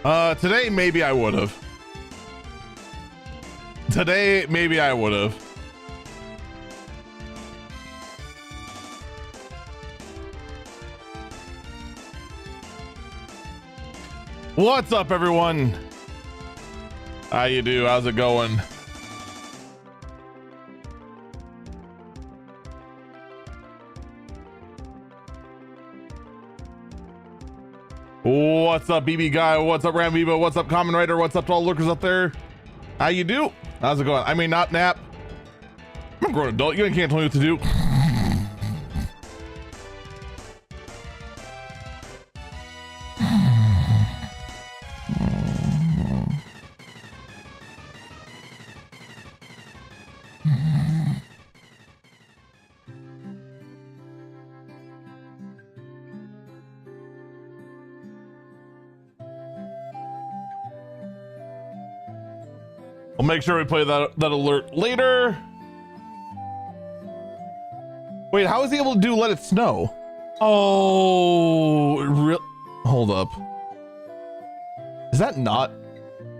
Today maybe I would have. Today maybe I would have. What's up, everyone? How you do? How's it going? What's up, BB Guy? What's up, Rambibo? What's up, Common Writer? What's up to all lurkers out there? How you do? How's it going? I mean, not nap. I'm a grown adult. You can't tell me what to do. We'll make sure we play that alert later. Wait, how is he able to do Let It Snow? Oh, hold up. Is that not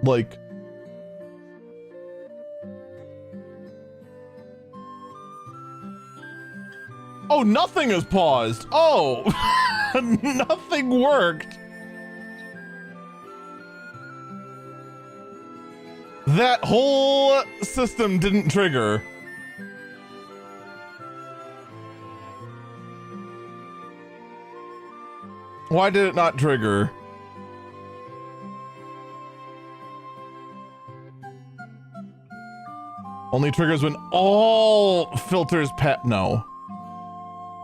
like... Oh, nothing is paused. Oh, nothing worked. That whole system didn't trigger. Why did it not trigger? Only triggers when all filters no.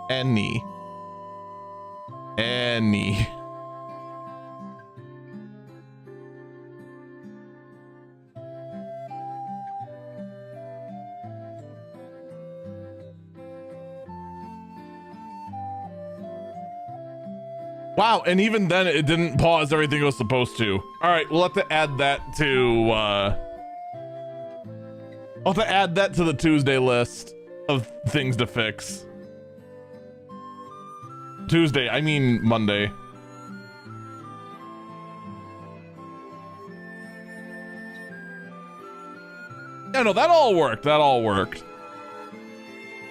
Any. Wow, and even then it didn't pause everything it was supposed to. All right, we'll have to add that to, I'll have to add that to the Tuesday list of things to fix. Tuesday, I mean Monday. Yeah, no, that all worked.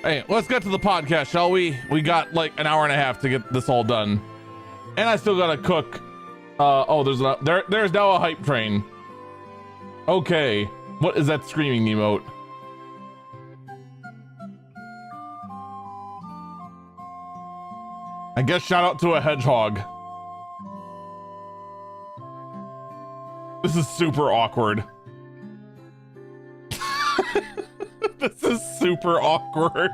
Hey, let's get to the podcast, shall we? We got like an hour and a half to get this all done. And I still gotta cook. Oh, there's now a hype train. Okay, what is that screaming emote? I guess shout out to a hedgehog. This is super awkward. This is super awkward.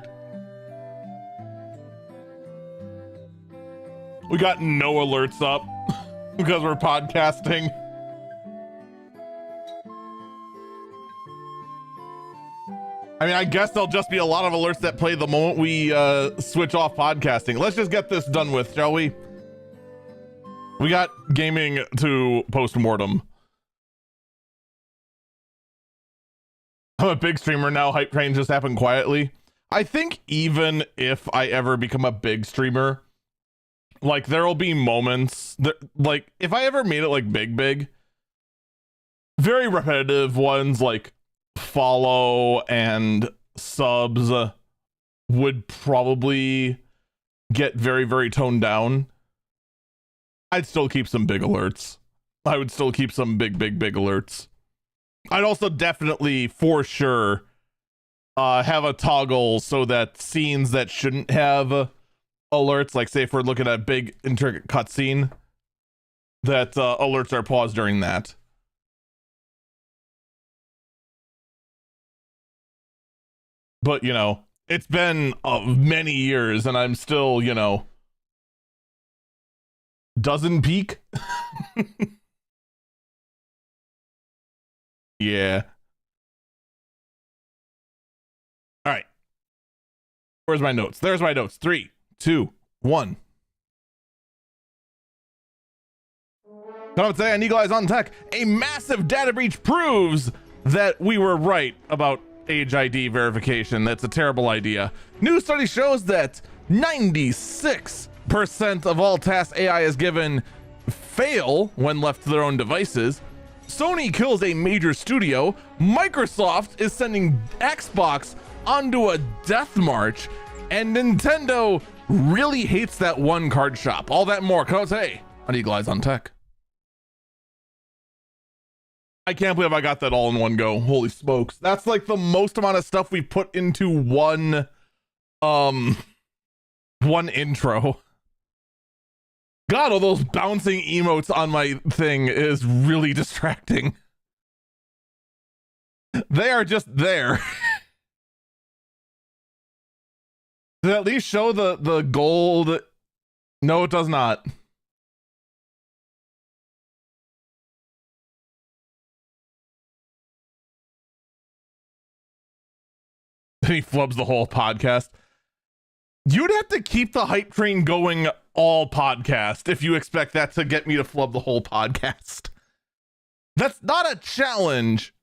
We got no alerts up because we're podcasting. I mean, I guess there'll just be a lot of alerts that play the moment we switch off podcasting. Let's just get this done with, shall we? We got gaming to post-mortem. I'm a big streamer now. Hype train just happened quietly. I think even if I ever become a big streamer, like there will be moments that, like if I ever made it like big, very repetitive ones like follow and subs would probably get very, very toned down. I'd still keep some big alerts. I would still keep some big alerts. I'd also definitely, for sure, have a toggle so that scenes that shouldn't have alerts, like say if we're looking at a big intricate cutscene, that alerts are paused during that. But, you know, it's been many years and I'm still, you know, doesn't peak. Yeah. All right. Where's my notes? There's my notes. 3, 2, 1. Coming up today on Eagle Eyes on Tech, a massive data breach proves that we were right about Age ID verification. That's a terrible idea. New study shows that 96% of all tasks AI is given fail when left to their own devices. Sony kills a major studio. Microsoft is sending Xbox onto a death march. And Nintendo really hates that one card shop. All that and more comes today on Eagle Eyes on Tech. I can't believe I got that all in one go. Holy smokes. That's like the most amount of stuff we put into one intro. God, all those bouncing emotes on my thing is really distracting. They are just there. Does it at least show the gold? No, it does not. He flubs the whole podcast. You'd have to keep the hype train going all podcast if you expect that to get me to flub the whole podcast. That's not a challenge.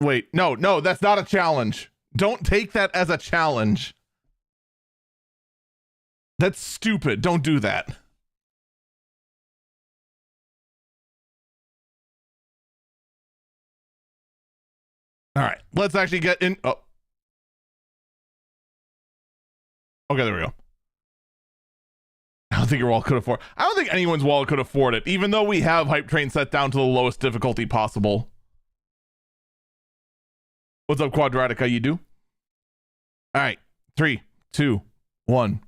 Wait, no, that's not a challenge. Don't take that as a challenge. That's stupid. Don't do that. All right, let's actually get in. Oh. Okay, there we go. I don't think your wallet could afford. I don't think anyone's wallet could afford it, even though we have Hype Train set down to the lowest difficulty possible. What's up, Quadratic? How you do? All right, 3, 2, 1.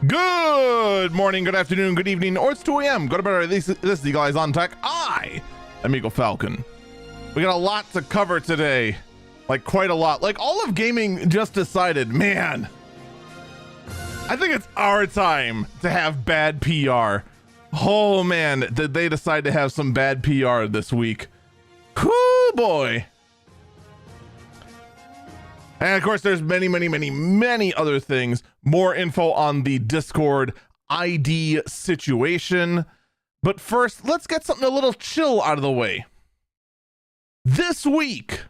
Good morning, good afternoon, good evening, or it's 2 a.m. Go to bed. This is Eagle Eyes on Tech. I am Eagle Falcon. We got a lot to cover today. Like, quite a lot. Like, all of gaming just decided, man, I think it's our time to have bad PR. Oh, man, did they decide to have some bad PR this week? Whoo, boy. And of course, there's many other things. More info on the Discord ID situation. But first, let's get something a little chill out of the way. This week,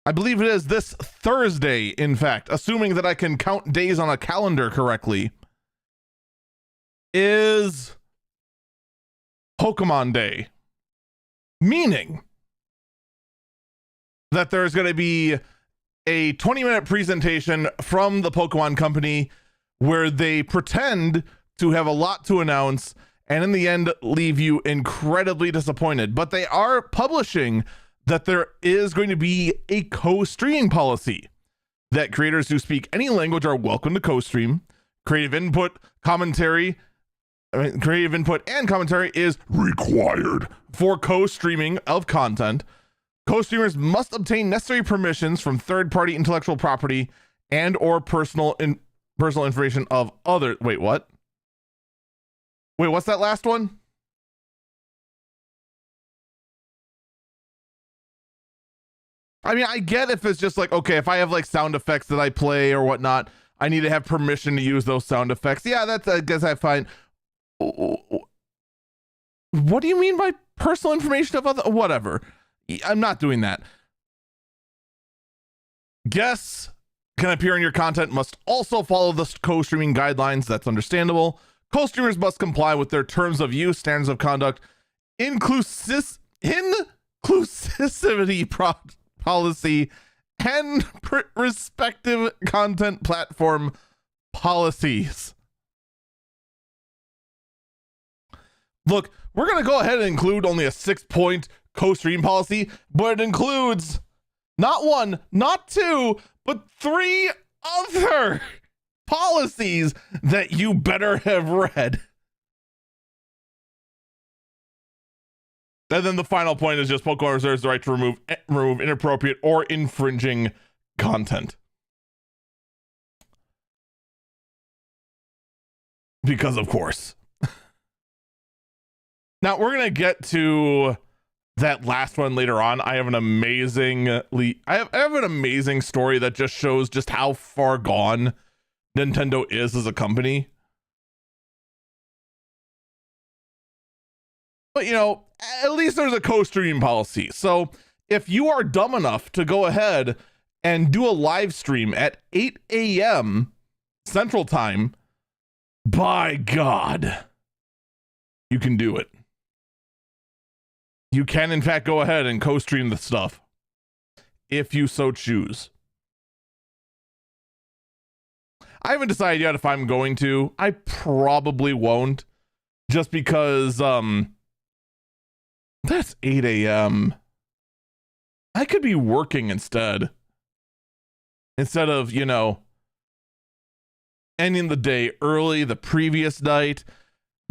I believe it is this Thursday, in fact, assuming that I can count days on a calendar correctly, is Pokemon Day. Meaning that there's going to be a 20-minute presentation from the Pokemon Company where they pretend to have a lot to announce and in the end leave you incredibly disappointed. But they are publishing that there is going to be a co-streaming policy, that creators who speak any language are welcome to co-stream. Creative input and commentary is required for co-streaming of content. Co-streamers must obtain necessary permissions from third-party intellectual property and or personal information of other. Wait, what? Wait, what's that last one? I mean, I get if it's just like, okay, if I have like sound effects that I play or whatnot, I need to have permission to use those sound effects. Yeah, that's, I guess I find. What do you mean by personal information of other? Whatever. I'm not doing that. Guests can appear in your content must also follow the co-streaming guidelines. That's understandable. Co-streamers must comply with their terms of use, standards of conduct, inclusivity policy, and respective content platform policies. Look, we're going to go ahead and include only a 6-point co-stream policy, but it includes not 1, not 2, but 3 other policies that you better have read. And then the final point is just Pokemon reserves the right to remove inappropriate or infringing content. Because of course. Now we're going to get to that last one later on. I have an amazing story that just shows just how far gone Nintendo is as a company. But, you know, at least there's a co-stream policy. So if you are dumb enough to go ahead and do a live stream at 8 a.m. Central Time, by God, you can do it. You can, in fact, go ahead and co-stream the stuff if you so choose. I haven't decided yet if I'm going to. I probably won't, just because that's 8 a.m. I could be working instead of, you know, ending the day early the previous night,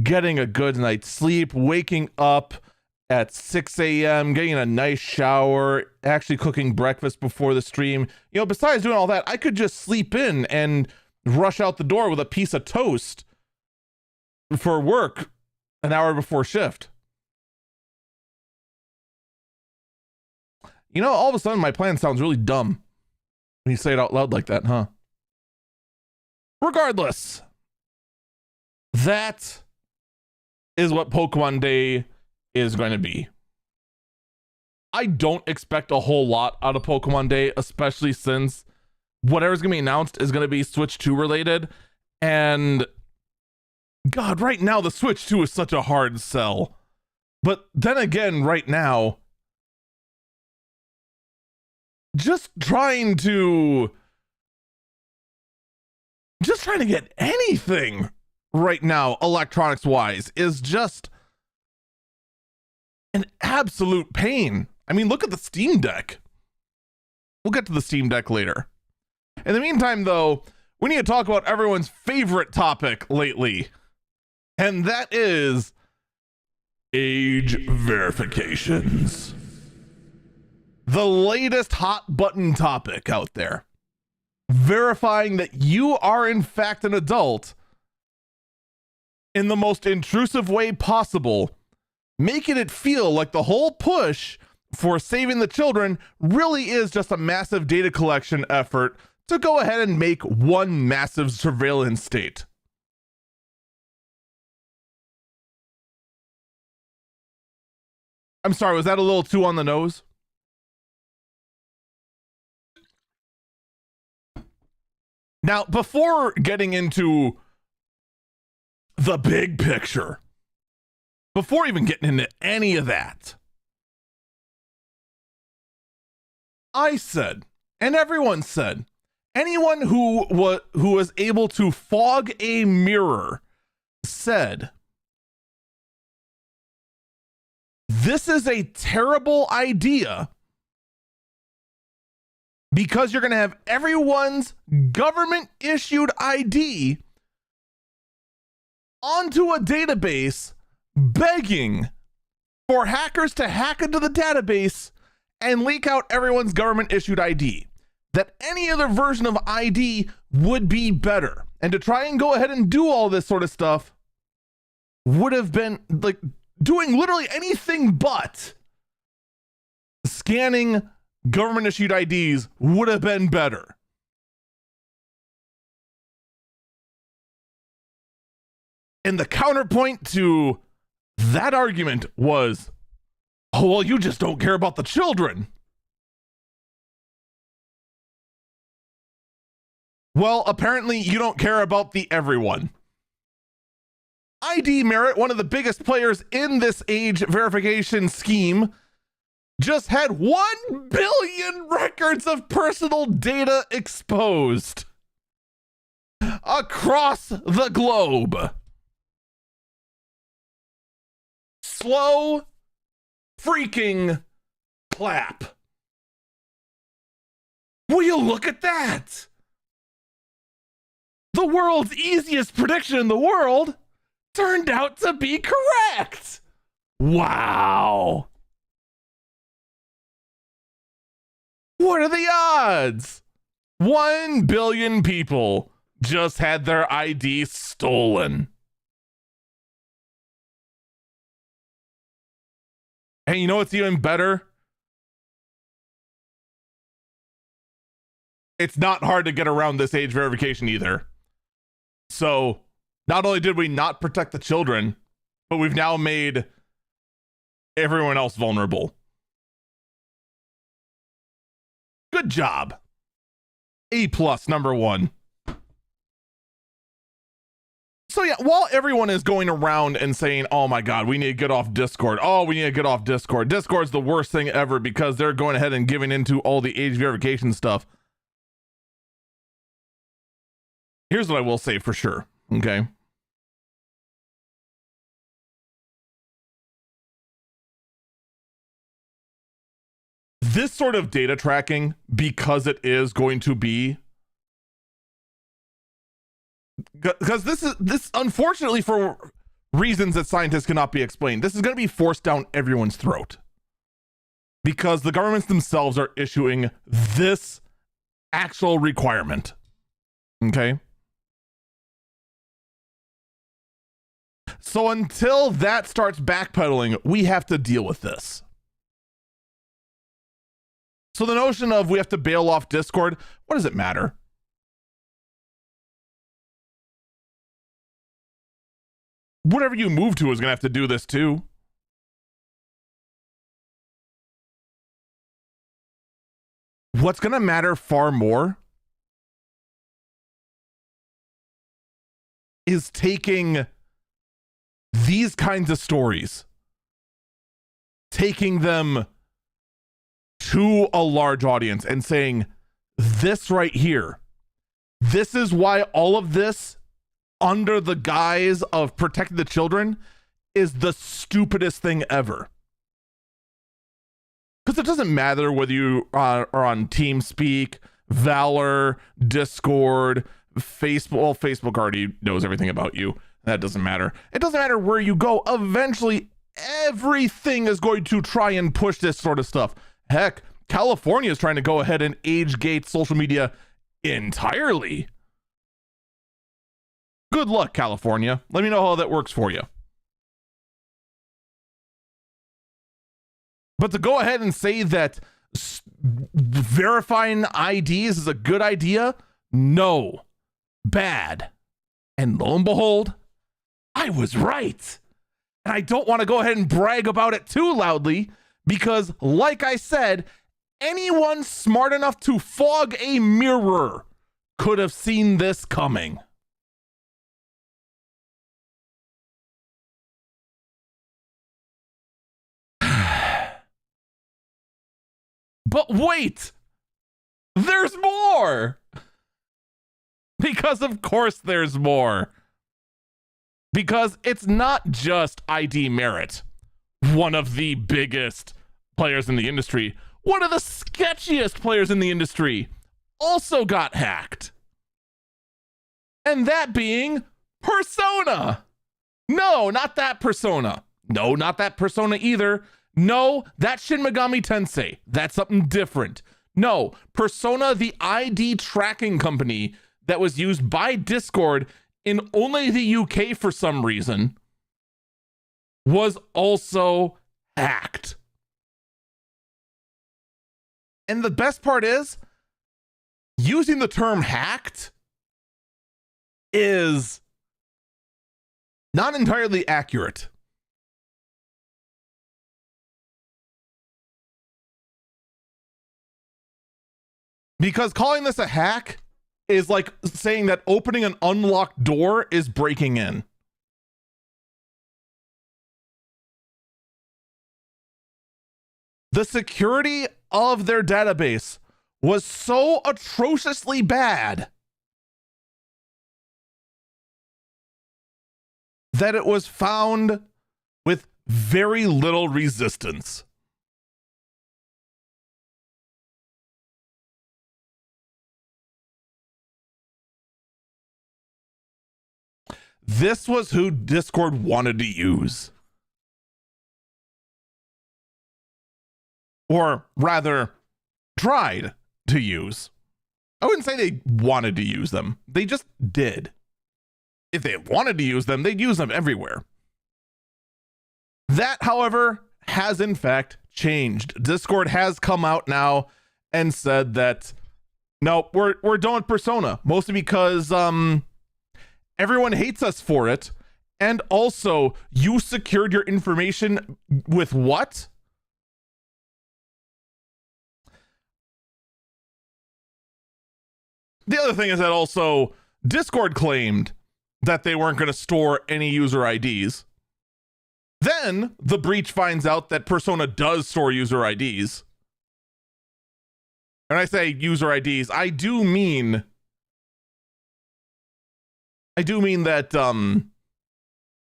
getting a good night's sleep, waking up at 6 a.m., getting a nice shower, actually cooking breakfast before the stream. You know, besides doing all that, I could just sleep in and rush out the door with a piece of toast for work an hour before shift. You know, all of a sudden my plan sounds really dumb when you say it out loud like that, huh? Regardless, that is what Pokemon Day is going to be. I don't expect a whole lot out of Pokemon Day, especially since whatever's going to be announced is going to be Switch 2 related. And God, right now the Switch 2 is such a hard sell. But then again, right now, just trying to get anything right now, electronics wise, is just an absolute pain. I mean, look at the Steam Deck. We'll get to the Steam Deck later. In the meantime, though, we need to talk about everyone's favorite topic lately, and that is age verifications. The latest hot button topic out there. Verifying that you are in fact an adult in the most intrusive way possible, making it feel like the whole push for saving the children really is just a massive data collection effort to go ahead and make one massive surveillance state. I'm sorry, was that a little too on the nose? Now, before getting into the big picture, before even getting into any of that, I said, and everyone said, anyone who was able to fog a mirror said, this is a terrible idea because you're going to have everyone's government issued ID onto a database begging for hackers to hack into the database and leak out everyone's government issued ID. That any other version of ID would be better. And to try and go ahead and do all this sort of stuff would have been like doing literally anything but scanning government issued IDs would have been better. And the counterpoint to that argument was, oh, well, you just don't care about the children. Well, apparently you don't care about the everyone. ID Merit, one of the biggest players in this age verification scheme, just had 1 billion records of personal data exposed across the globe. Slow freaking clap. Will you look at that? The world's easiest prediction in the world turned out to be correct. Wow. What are the odds? 1 billion people just had their ID stolen. And you know what's even better? It's not hard to get around this age verification either. So not only did we not protect the children, but we've now made everyone else vulnerable. Good job. A+, number one. So yeah, while everyone is going around and saying, oh my God, we need to get off Discord. Oh, we need to get off Discord. Discord's the worst thing ever because they're going ahead and giving into all the age verification stuff. Here's what I will say for sure, okay? This sort of data tracking, because it is going to be, because this unfortunately, for reasons that scientists cannot be explained, this is going to be forced down everyone's throat because the governments themselves are issuing this actual requirement. Okay. So until that starts backpedaling, we have to deal with this. So the notion of we have to bail off Discord, what does it matter? Whatever you move to is going to have to do this too. What's going to matter far more is taking these kinds of stories, taking them to a large audience and saying, this right here, this is why all of this under the guise of protecting the children is the stupidest thing ever. Because it doesn't matter whether you are on TeamSpeak, Valor, Discord, Facebook. Well, Facebook already knows everything about you. That doesn't matter. It doesn't matter where you go. Eventually, everything is going to try and push this sort of stuff. Heck, California is trying to go ahead and age gate social media entirely. Good luck, California. Let me know how that works for you. But to go ahead and say that verifying IDs is a good idea, no, bad. And lo and behold, I was right. And I don't want to go ahead and brag about it too loudly because, like I said, anyone smart enough to fog a mirror could have seen this coming. But wait, there's more. Because of course there's more. Because it's not just ID Merit, one of the biggest players in the industry, one of the sketchiest players in the industry, also got hacked. And that being Persona. No, not that Persona. No, not that Persona either. No, that's Shin Megami Tensei. That's something different. No, Persona, the ID tracking company that was used by Discord in only the UK for some reason, was also hacked. And the best part is, using the term hacked is not entirely accurate. Because calling this a hack is like saying that opening an unlocked door is breaking in. The security of their database was so atrociously bad that it was found with very little resistance. This was who Discord wanted to use. Or rather, tried to use. I wouldn't say they wanted to use them. They just did. If they wanted to use them, they'd use them everywhere. That, however, has in fact changed. Discord has come out now and said that, no, we're done with Persona. Mostly because, Everyone hates us for it. And also, you secured your information with what? The other thing is that also Discord claimed that they weren't going to store any user IDs. Then the breach finds out that Persona does store user IDs. And I say user IDs, I do mean that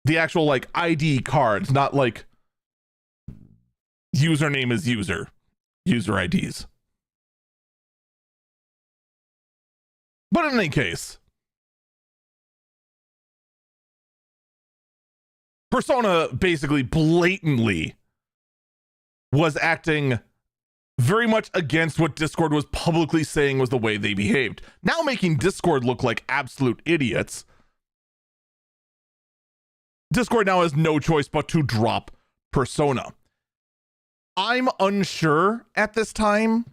the actual like ID cards, not like username is user IDs. But in any case, Persona basically blatantly was acting very much against what Discord was publicly saying was the way they behaved. Now making Discord look like absolute idiots. Discord now has no choice but to drop Persona. I'm unsure at this time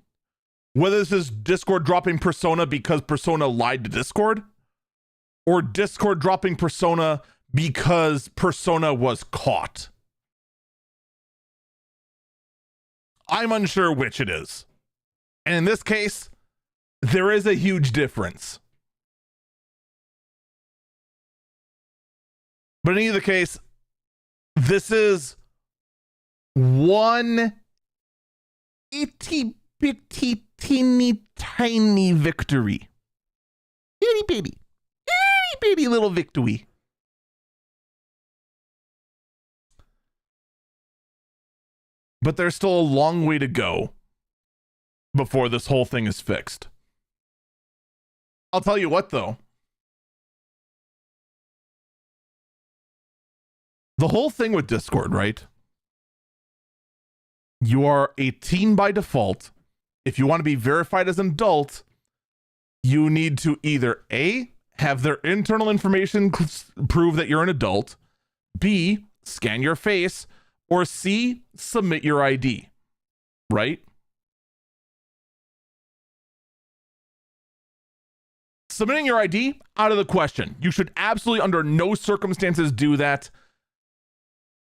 whether this is Discord dropping Persona because Persona lied to Discord, or Discord dropping Persona because Persona was caught. I'm unsure which it is. And in this case, there is a huge difference. But in either case, this is one itty bitty teeny tiny victory. Itty bitty little victory. But there's still a long way to go before this whole thing is fixed. I'll tell you what, though. The whole thing with Discord, right? You are a teen by default. If you want to be verified as an adult, you need to either A, have their internal information prove that you're an adult, B, scan your face, or C, submit your ID, right? Submitting your ID, out of the question. You should absolutely under no circumstances do that.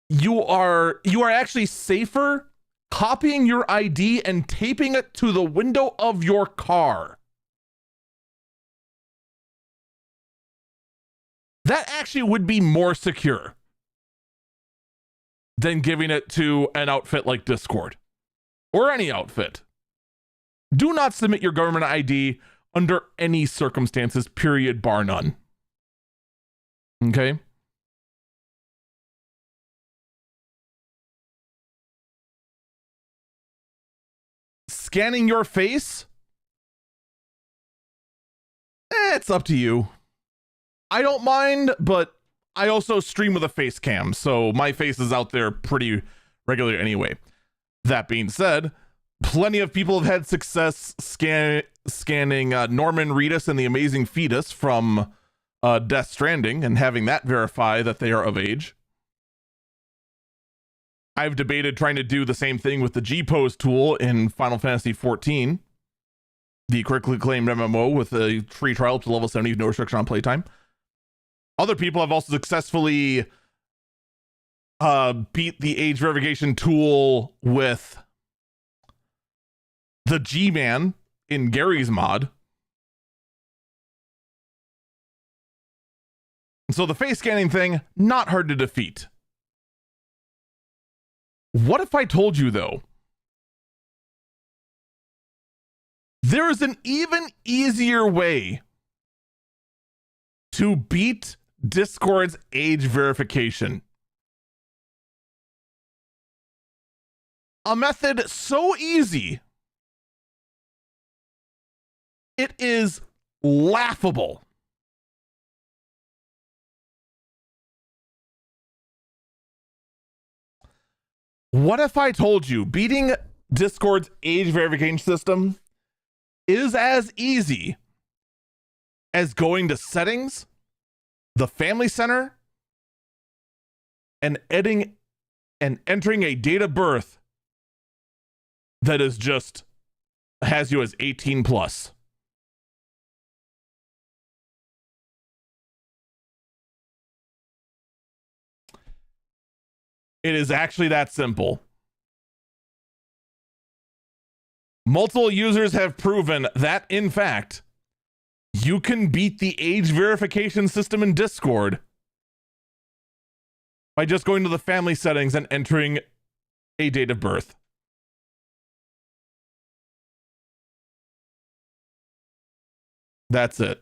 You are actually safer copying your ID and taping it to the window of your car. That actually would be more secure than giving it to an outfit like Discord or any outfit. Do not submit your government ID under any circumstances, period, bar none. Okay? Scanning your face? It's up to you. I don't mind, but I also stream with a face cam, so my face is out there pretty regularly anyway. That being said, plenty of people have had success scanning Norman Reedus and the Amazing Fetus from Death Stranding and having that verify that they are of age. I've debated trying to do the same thing with the G-Pose tool in Final Fantasy XIV, the critically acclaimed MMO with a free trial up to level 70, no restriction on playtime. Other people have also successfully beat the age verification tool with the G-Man in Gary's mod. So the face scanning thing, not hard to defeat. What if I told you, though, there is an even easier way to beat Discord's age verification? A method so easy, it is laughable. What if I told you beating Discord's age verification system is as easy as going to settings, the family center, and entering a date of birth that is just has you as 18 plus? It is actually that simple. Multiple users have proven that, in fact, you can beat the age verification system in Discord by just going to the family settings and entering a date of birth. That's it.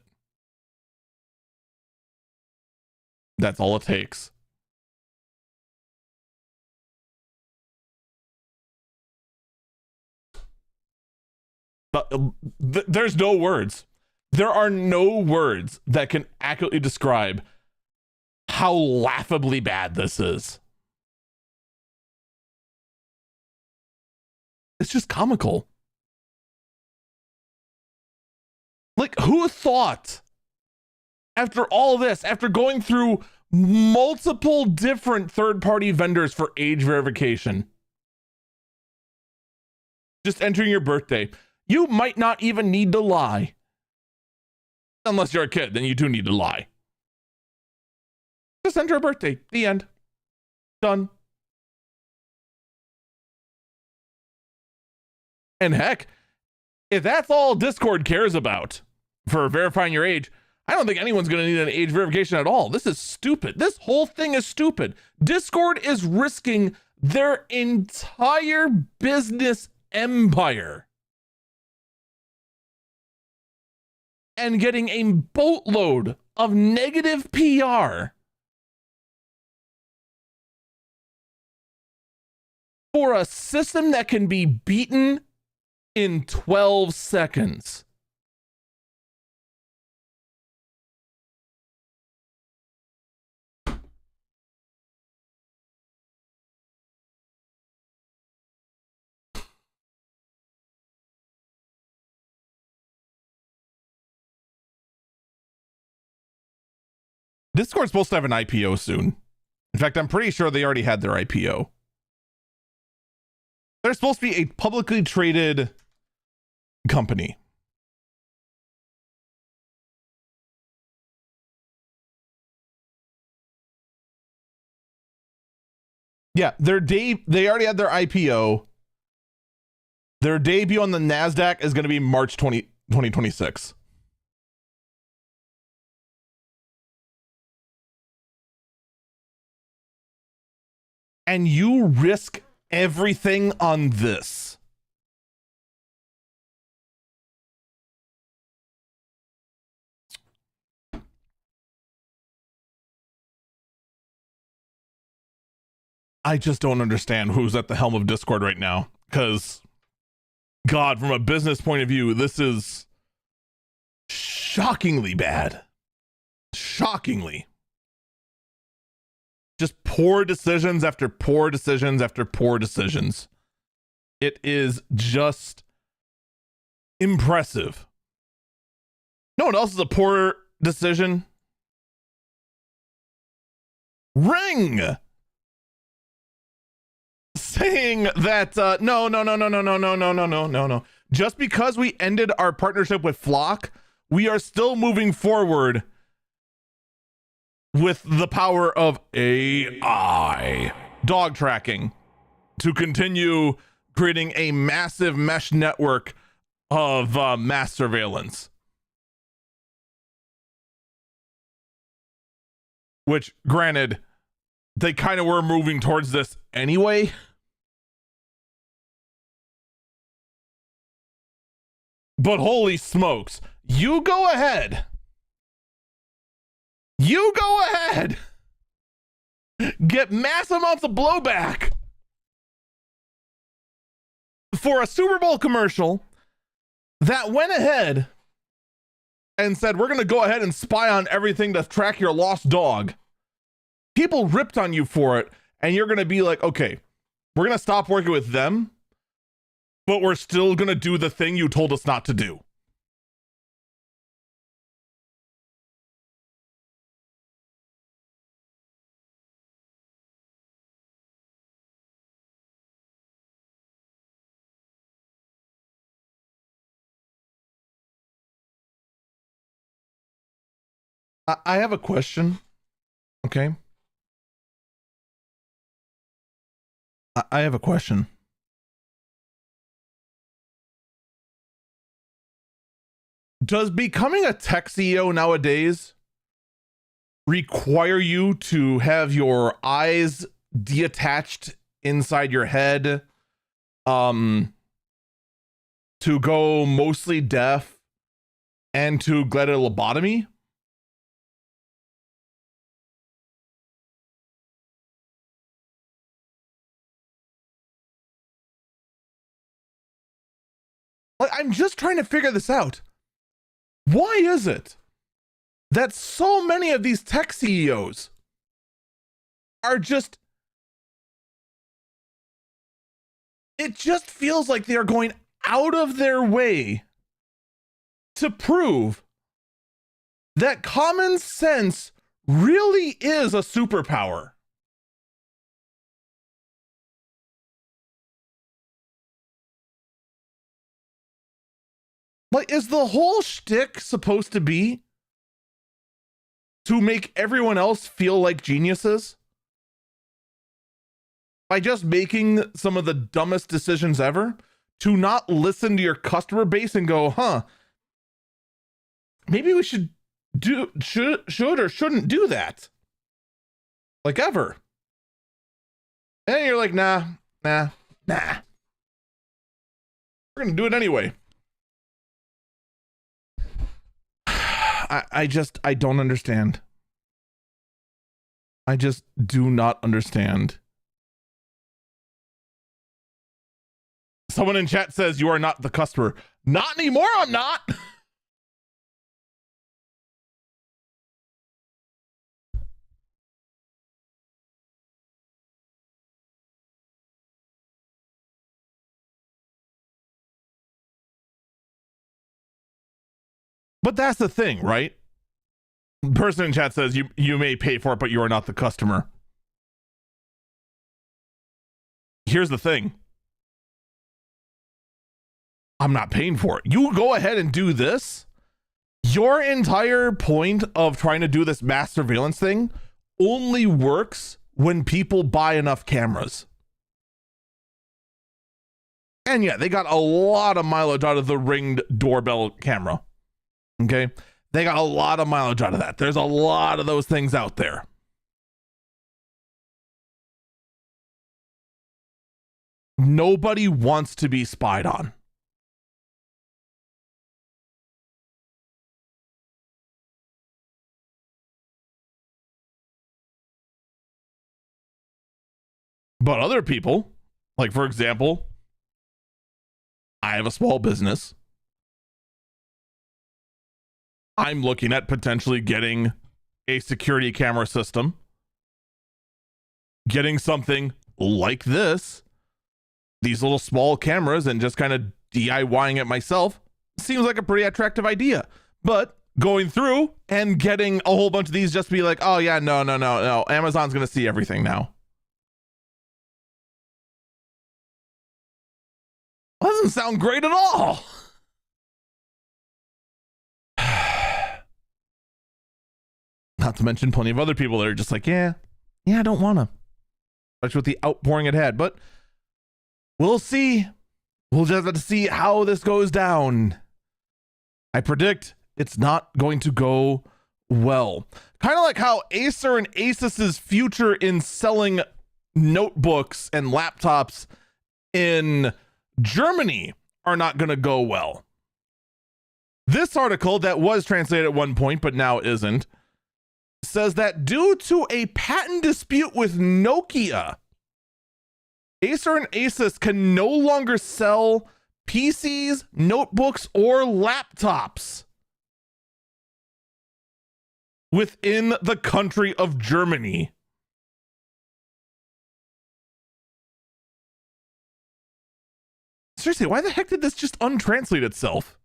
That's all it takes. But there's no words. There are no words that can accurately describe how laughably bad this is. It's just comical. Like, who thought, after all this, after going through multiple different third-party vendors for age verification, just entering your birthday, you might not even need to lie. Unless you're a kid, then you do need to lie. Just enter a birthday. The end. Done. And heck, if that's all Discord cares about for verifying your age, I don't think anyone's going to need an age verification at all. This is stupid. This whole thing is stupid. Discord is risking their entire business empire and getting a boatload of negative PR for a system that can be beaten in 12 seconds. Discord's supposed to have an IPO soon. In fact, I'm pretty sure they already had their IPO. They're supposed to be a publicly traded company. Yeah, they already had their IPO. Their debut on the NASDAQ is going to be March 2026. And you risk everything on this. I just don't understand who's at the helm of Discord right now. Because, God, from a business point of view, this is shockingly bad. Shockingly. Just poor decisions after poor decisions after poor decisions. It is just impressive. No one else is a poor decision. Ring saying that no. Just because we ended our partnership with Flock, we are still moving forward with the power of AI dog tracking to continue creating a massive mesh network of mass surveillance. Which, granted, they kind of were moving towards this anyway. But holy smokes, you go ahead. You go ahead. Get mass amounts of blowback for a Super Bowl commercial that went ahead and said, we're going to go ahead and spy on everything to track your lost dog. People ripped on you for it, and you're going to be like, okay, we're going to stop working with them, but we're still going to do the thing you told us not to do. I have a question. Okay. I have a question. Does becoming a tech CEO nowadays require you to have your eyes detached inside your head, to go mostly deaf, and to get a lobotomy? Like, I'm just trying to figure this out. Why is it that so many of these tech CEOs are just, it just feels like they are going out of their way to prove that common sense really is a superpower? Like, is the whole shtick supposed to be to make everyone else feel like geniuses? By just making some of the dumbest decisions ever? To not listen to your customer base and go, huh, maybe we should or shouldn't do that. Like, ever. And you're like, nah. We're gonna do it anyway. I don't understand. I just do not understand. Someone in chat says you are not the customer. Not anymore, I'm not. But that's the thing, right? The person in chat says you may pay for it, but you are not the customer. Here's the thing. I'm not paying for it. You go ahead and do this. Your entire point of trying to do this mass surveillance thing only works when people buy enough cameras. And yeah, they got a lot of mileage out of the Ringed doorbell camera. Okay? They got a lot of mileage out of that. There's a lot of those things out there. Nobody wants to be spied on. But other people, like for example, I have a small business. I'm looking at potentially getting a security camera system, getting something like this, these little small cameras, and just kind of DIYing it myself seems like a pretty attractive idea. But going through and getting a whole bunch of these just be like, oh yeah, no. Amazon's going to see everything now. That doesn't sound great at all. Not to mention plenty of other people that are just like, yeah, I don't want to. Especially with the outpouring it had. But we'll see. We'll just have to see how this goes down. I predict it's not going to go well. Kind of like how Acer and Asus's future in selling notebooks and laptops in Germany are not going to go well. This article that was translated at one point, but now isn't, says that due to a patent dispute with Nokia, Acer and Asus can no longer sell PCs, notebooks, or laptops within the country of Germany. Seriously, why the heck did this just untranslate itself?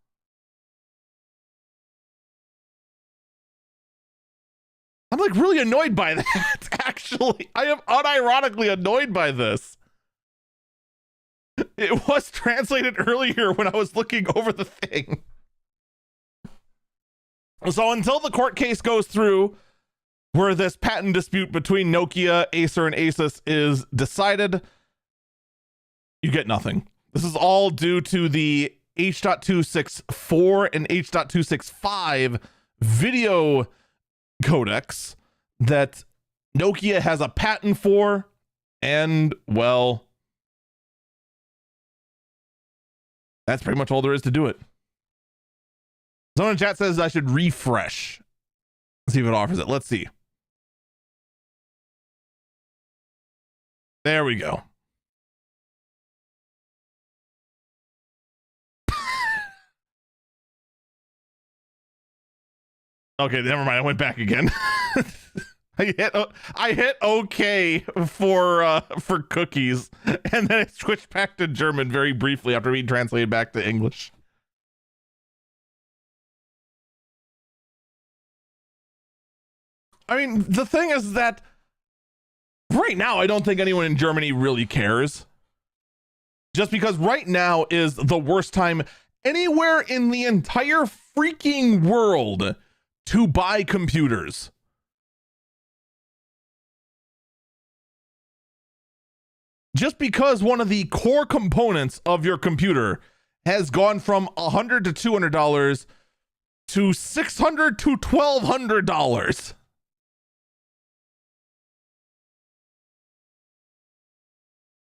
I'm like really annoyed by that, actually. I am unironically annoyed by this. It was translated earlier when I was looking over the thing. So until the court case goes through where this patent dispute between Nokia, Acer, and Asus is decided, you get nothing. This is all due to the H.264 and H.265 video codecs that Nokia has a patent for, and well, that's pretty much all there is to do it. Someone in chat says I should refresh. Let's see if it offers it. Let's see. There we go. Okay, never mind. I went back again. I hit OK for cookies, and then it switched back to German very briefly after being translated back to English. I mean, the thing is that right now, I don't think anyone in Germany really cares. Just because right now is the worst time anywhere in the entire freaking world to buy computers. Just because one of the core components of your computer has gone from $100 to $200 to $600 to $1,200.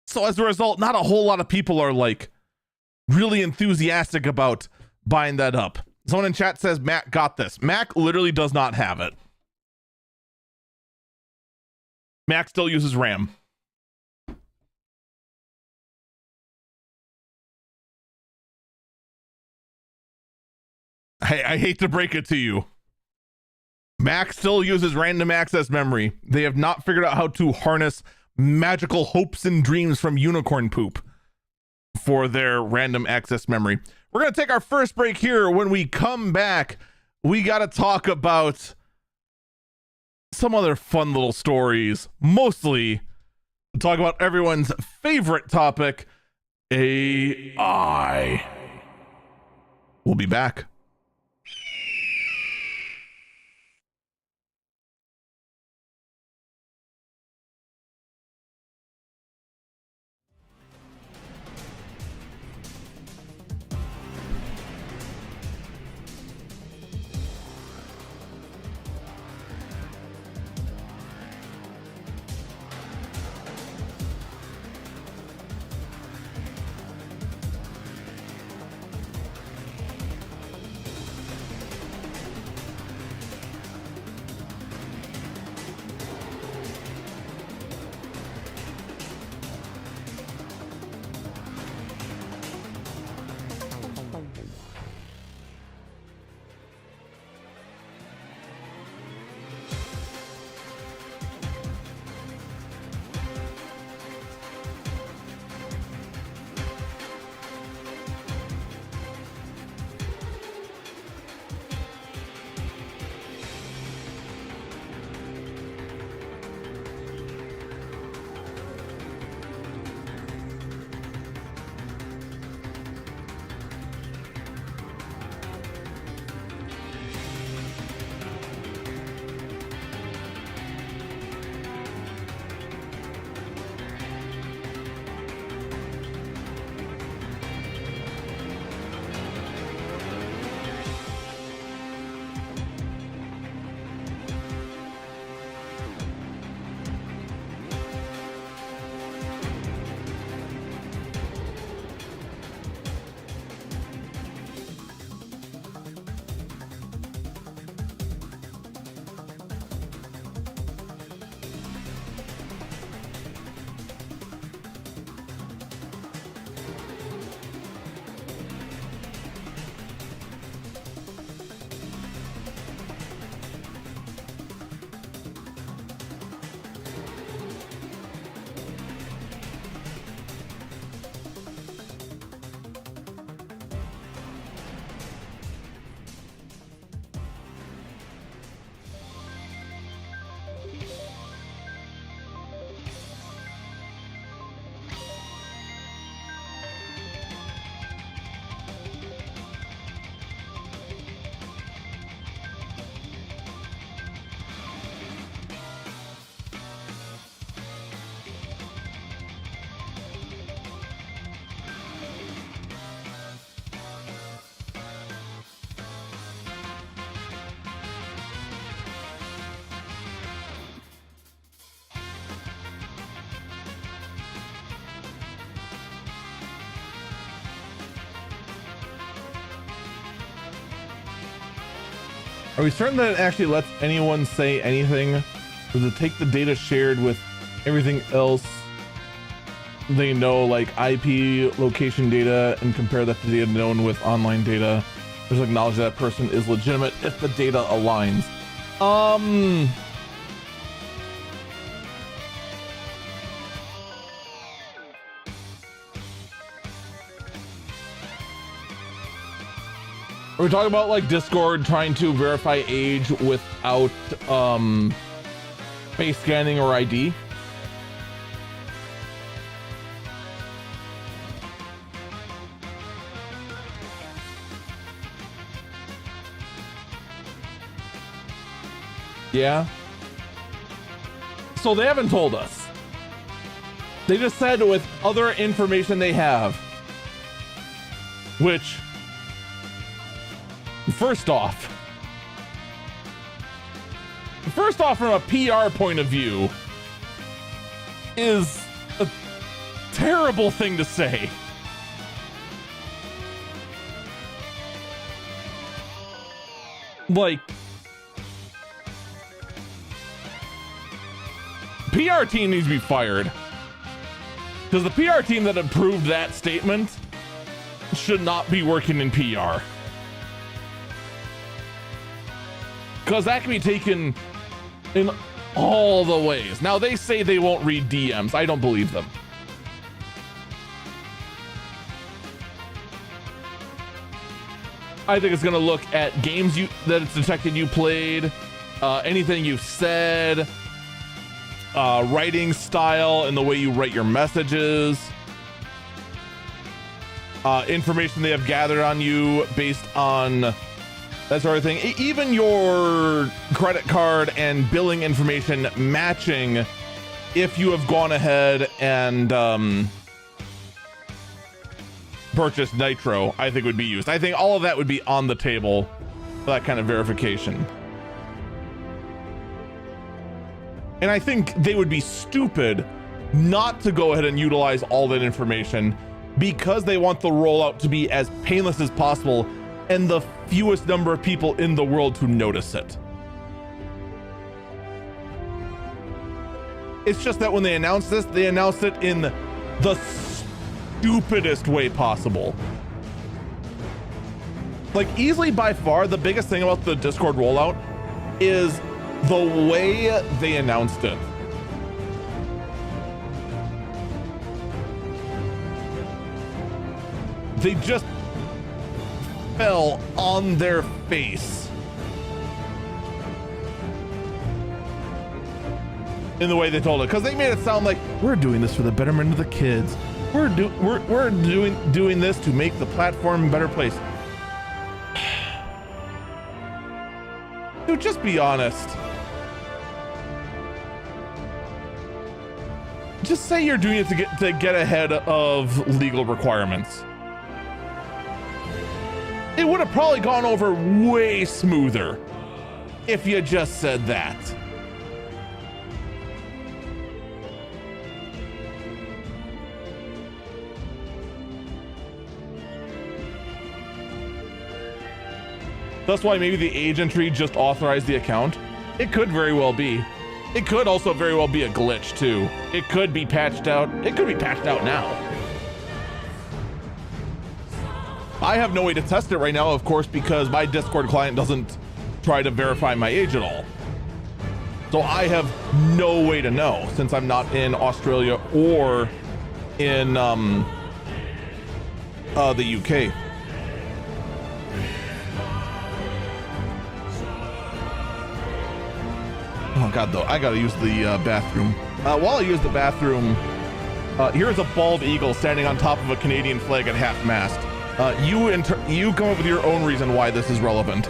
So as a result, not a whole lot of people are like really enthusiastic about buying that up. Someone in chat says Mac got this. Mac literally does not have it. Mac still uses RAM. I hate to break it to you. Mac still uses random access memory. They have not figured out how to harness magical hopes and dreams from unicorn poop for their random access memory. We're going to take our first break here. When we come back, we got to talk about some other fun little stories. Mostly talk about everyone's favorite topic, AI. We'll be back. Are we certain that it actually lets anyone say anything? Does it take the data shared with everything else they know, like IP location data, and compare that to data known with online data? Just acknowledge that person is legitimate if the data aligns. Are we talking about like Discord trying to verify age without face scanning or ID? Yeah. So they haven't told us. They just said with other information they have, which, first off, from a PR point of view, is a terrible thing to say. Like, PR team needs to be fired. Because the PR team that approved that statement should not be working in PR. Because that can be taken in all the ways. Now, they say they won't read DMs. I don't believe them. I think it's going to look at games that it's detected you played, anything you've said, writing style and the way you write your messages, information they have gathered on you based on that sort of thing. Even your credit card and billing information matching if you have gone ahead and purchased Nitro, I think would be used. I think all of that would be on the table for that kind of verification. And I think they would be stupid not to go ahead and utilize all that information because they want the rollout to be as painless as possible and the fewest number of people in the world to notice it. It's just that when they announced this, they announced it in the stupidest way possible. Like, easily by far, the biggest thing about the Discord rollout is the way they announced it. They just fell on their face in the way they told it, because they made it sound like we're doing this for the betterment of the kids. We're doing this to make the platform a better place. Dude, just be honest. Just say you're doing it to get ahead of legal requirements. It would have probably gone over way smoother if you just said that. That's why maybe the age entry just authorized the account. It could very well be. It could also very well be a glitch too. It could be patched out. It could be patched out now. I have no way to test it right now, of course, because my Discord client doesn't try to verify my age at all. So I have no way to know, since I'm not in Australia or in the UK. Oh God, though, I gotta use the bathroom. While I use the bathroom, here's a bald eagle standing on top of a Canadian flag at half mast. You come up with your own reason why this is relevant.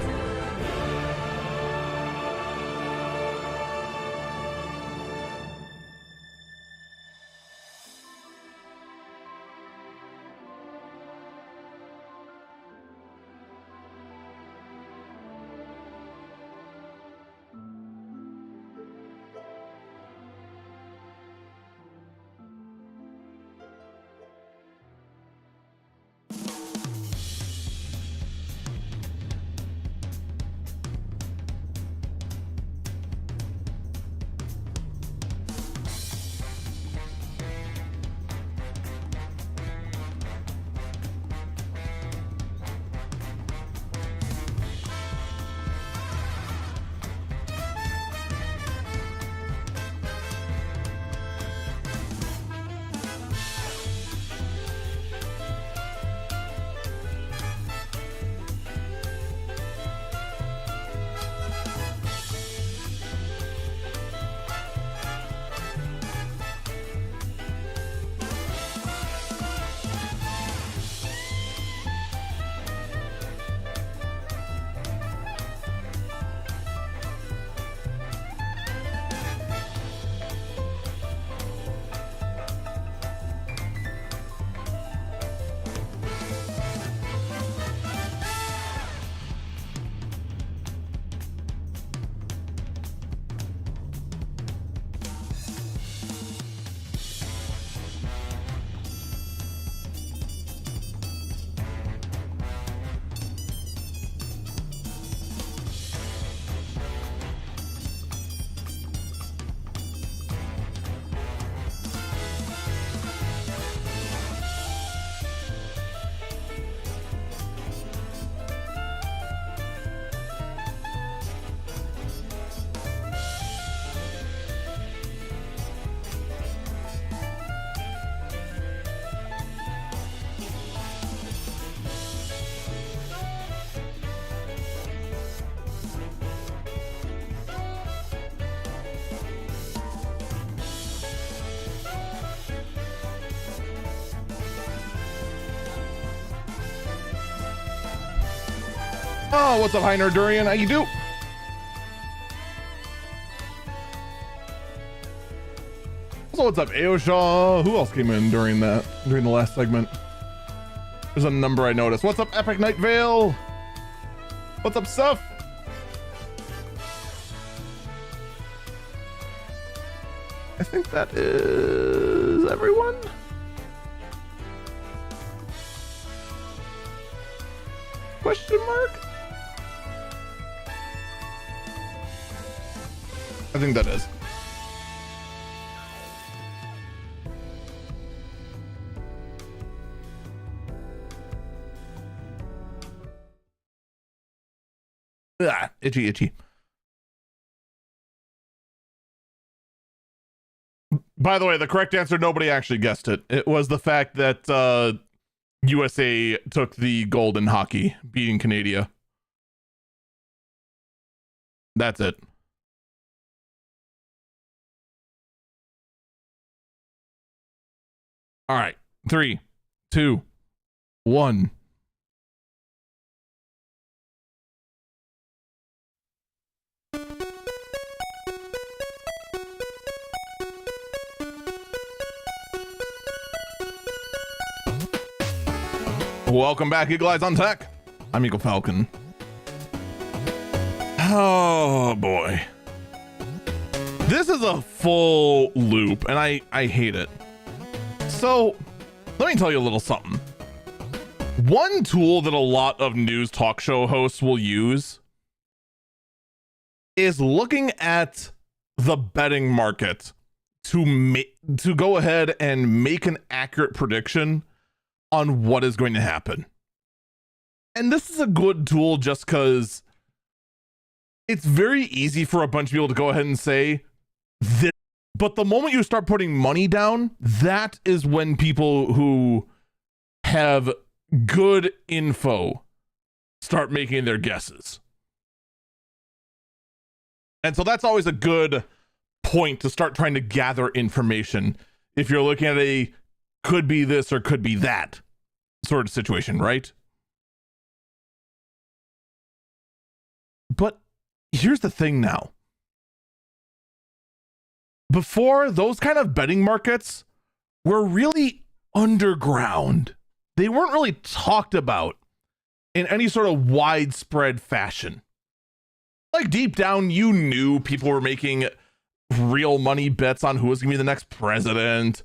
Oh, what's up, Heiner Durian? How you do? So what's up, Aoshaw? Who else came in during the last segment? There's a number I noticed. What's up, Epic Night Vale? What's up, Stuff? I think that is everyone. Question mark? I think that is. Ah, itchy. By the way, the correct answer, nobody actually guessed it. It was the fact that USA took the gold in hockey, beating Canada. That's it. All right. 3, 2, 1. Welcome back, Eagle Eyes on Tech. I'm Eagle Falcon. Oh boy. This is a full loop, and I hate it. So, let me tell you a little something. One tool that a lot of news talk show hosts will use is looking at the betting market to go ahead and make an accurate prediction on what is going to happen. And this is a good tool just because it's very easy for a bunch of people to go ahead and say this. But the moment you start putting money down, that is when people who have good info start making their guesses. And so that's always a good point to start trying to gather information if you're looking at a could be this or could be that sort of situation, right? But here's the thing now. Before, those kind of betting markets were really underground. They weren't really talked about in any sort of widespread fashion. Like deep down, you knew people were making real money bets on who was going to be the next president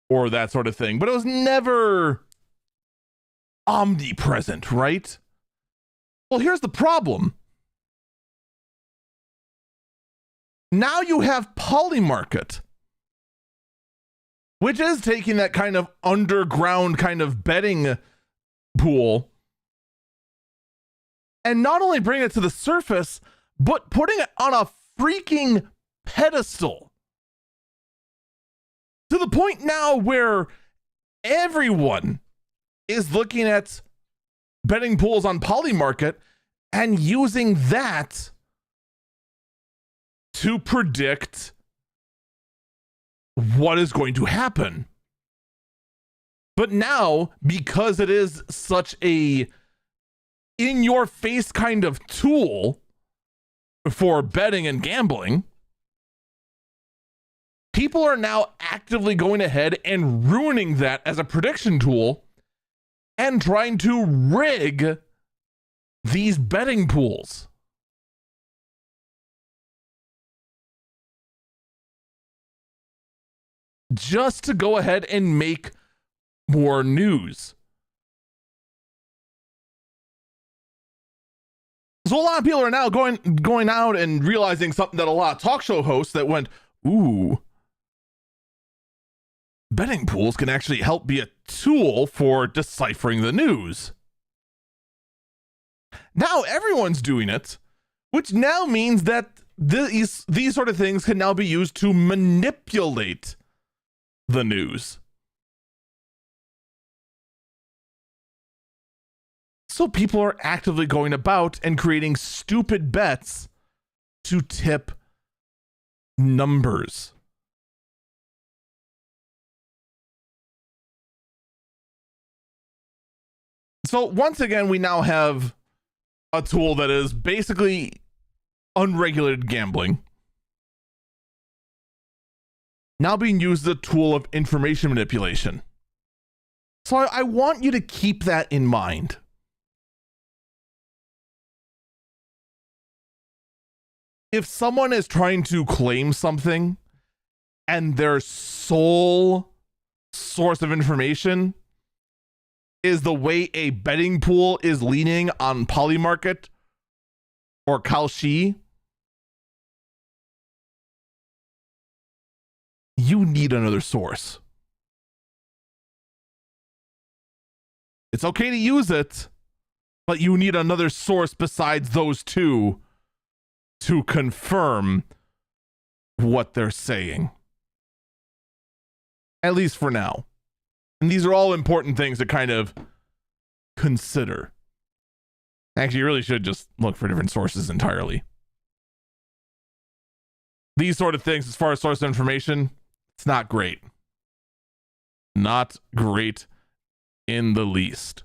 or that sort of thing, but it was never omnipresent, right? Well, here's the problem. Now you have Polymarket, which is taking that kind of underground kind of betting pool and not only bringing it to the surface, but putting it on a freaking pedestal to the point now where everyone is looking at betting pools on Polymarket and using that to predict what is going to happen. But now, because it is such a in-your-face kind of tool for betting and gambling, people are now actively going ahead and ruining that as a prediction tool and trying to rig these betting pools. Just to go ahead and make more news. So a lot of people are now going out and realizing something that a lot of talk show hosts that went, ooh, betting pools can actually help be a tool for deciphering the news. Now everyone's doing it, which now means that these sort of things can now be used to manipulate the news. So people are actively going about and creating stupid bets to tip numbers. So once again, we now have a tool that is basically unregulated gambling now being used as a tool of information manipulation. So I want you to keep that in mind. If someone is trying to claim something and their sole source of information is the way a betting pool is leaning on Polymarket or Kalshi, you need another source. It's okay to use it, but you need another source besides those two to confirm what they're saying. At least for now. And these are all important things to kind of consider. Actually, you really should just look for different sources entirely. These sort of things, as far as source of information, it's not great. Not great in the least.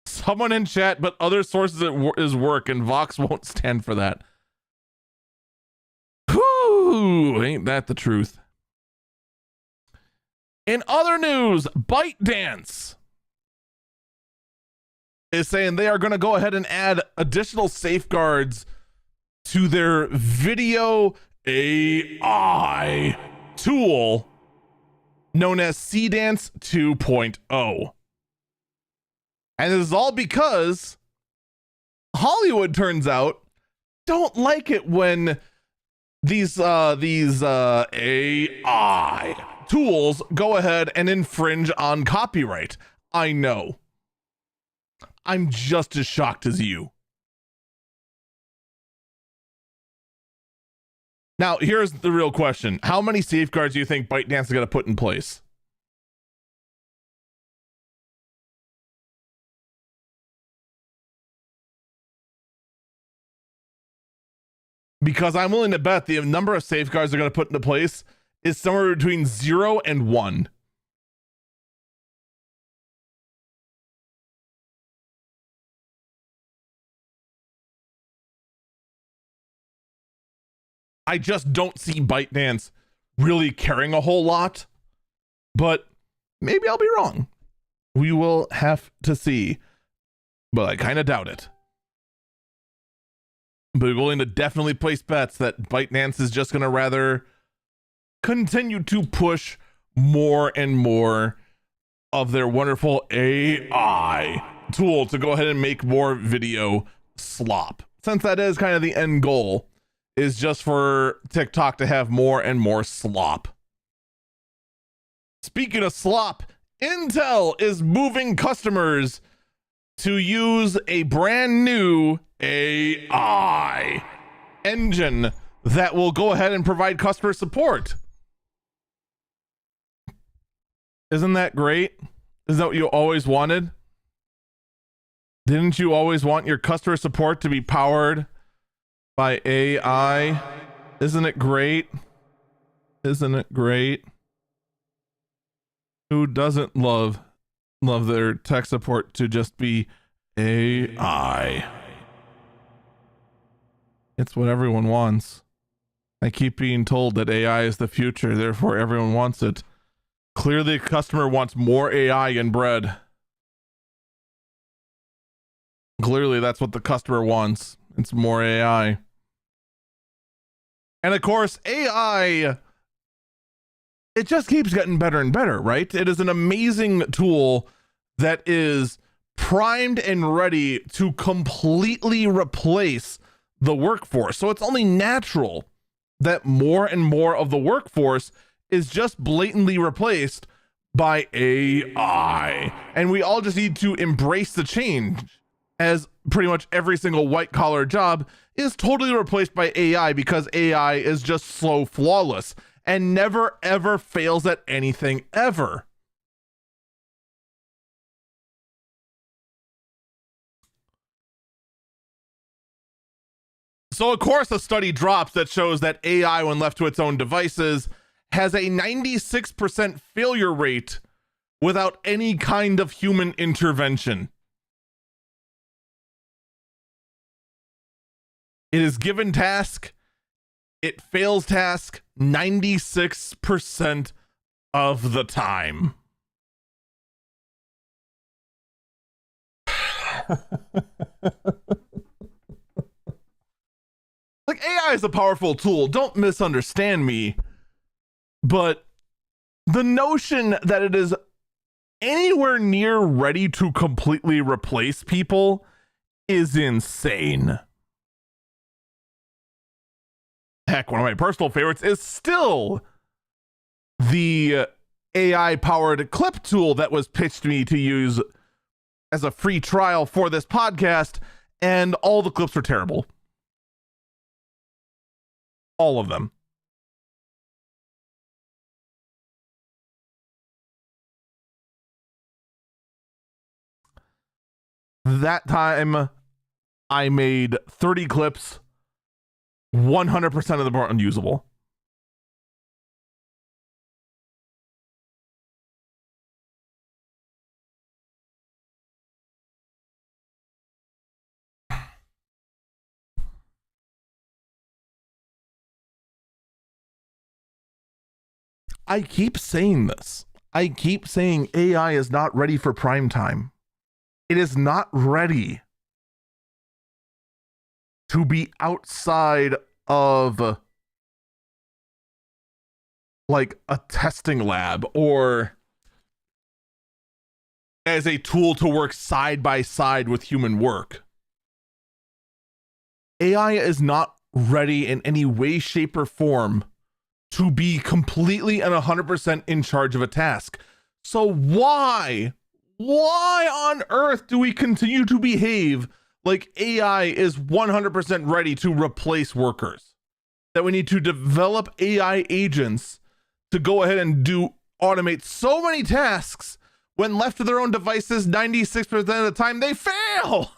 Someone in chat, but other sources is work, and Vox won't stand for that. Whew, ain't that the truth? In other news, ByteDance is saying they are going to go ahead and add additional safeguards to their video AI tool known as Seedance 2.0. And this is all because Hollywood, turns out, don't like it when these AI tools go ahead and infringe on copyright. I know. I'm just as shocked as you. Now, here's the real question. How many safeguards do you think ByteDance is going to put in place? Because I'm willing to bet the number of safeguards they're going to put into place is somewhere between 0 and 1. I just don't see ByteDance really caring a whole lot, but maybe I'll be wrong. We will have to see, but I kind of doubt it. But we're willing to definitely place bets that ByteDance is just going to rather continue to push more and more of their wonderful AI tool to go ahead and make more video slop. Since that is kind of the end goal, is just for TikTok to have more and more slop. Speaking of slop, Intel is moving customers to use a brand new AI engine that will go ahead and provide customer support. Isn't that great? Is that what you always wanted? Didn't you always want your customer support to be powered by AI? Isn't it great? Isn't it great? Who doesn't love their tech support to just be AI? It's what everyone wants. I keep being told that AI is the future, therefore everyone wants it. Clearly, the customer wants more AI in bread. Clearly, that's what the customer wants. It's more AI. And of course, AI, it just keeps getting better and better, right? It is an amazing tool that is primed and ready to completely replace the workforce. So it's only natural that more and more of the workforce is just blatantly replaced by AI. And we all just need to embrace the change, as pretty much every single white collar job is totally replaced by AI because AI is just so flawless and never ever fails at anything ever. So of course a study drops that shows that AI, when left to its own devices, has a 96% failure rate without any kind of human intervention. It is given task, it fails task 96% of the time. Like, AI is a powerful tool, don't misunderstand me, but the notion that it is anywhere near ready to completely replace people is insane. Heck, one of my personal favorites is still the AI powered clip tool that was pitched to me to use as a free trial for this podcast, and all the clips were terrible. All of them. That time I made 30 clips, 100% of them were unusable. I keep saying this. I keep saying AI is not ready for prime time. It is not ready to be outside of like a testing lab or as a tool to work side by side with human work. AI is not ready in any way, shape, or form to be completely and 100% in charge of a task. So why on earth do we continue to behave like AI is 100% ready to replace workers? That we need to develop AI agents to go ahead and automate so many tasks when left to their own devices 96% of the time they fail.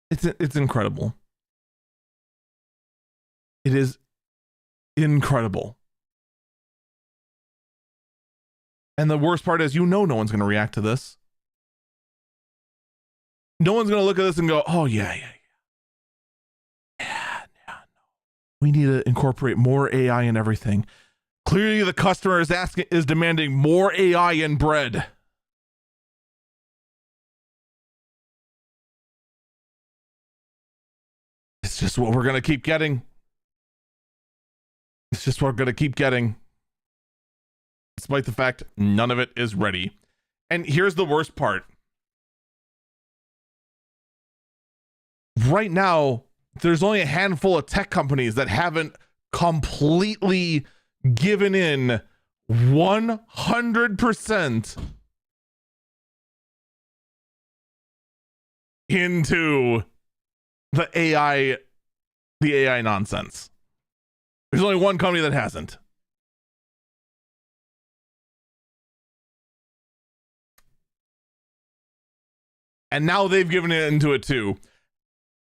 It's incredible. It is incredible. And the worst part is, no one's going to react to this. No one's going to look at this and go, oh, yeah. No. We need to incorporate more AI in everything. Clearly, the customer is demanding more AI in bread. It's just what we're going to keep getting. It's just what we're going to keep getting. Despite the fact none of it is ready. And here's the worst part. Right now, there's only a handful of tech companies that haven't completely given in 100% into the AI nonsense. There's only one company that hasn't. And now they've given it into it too.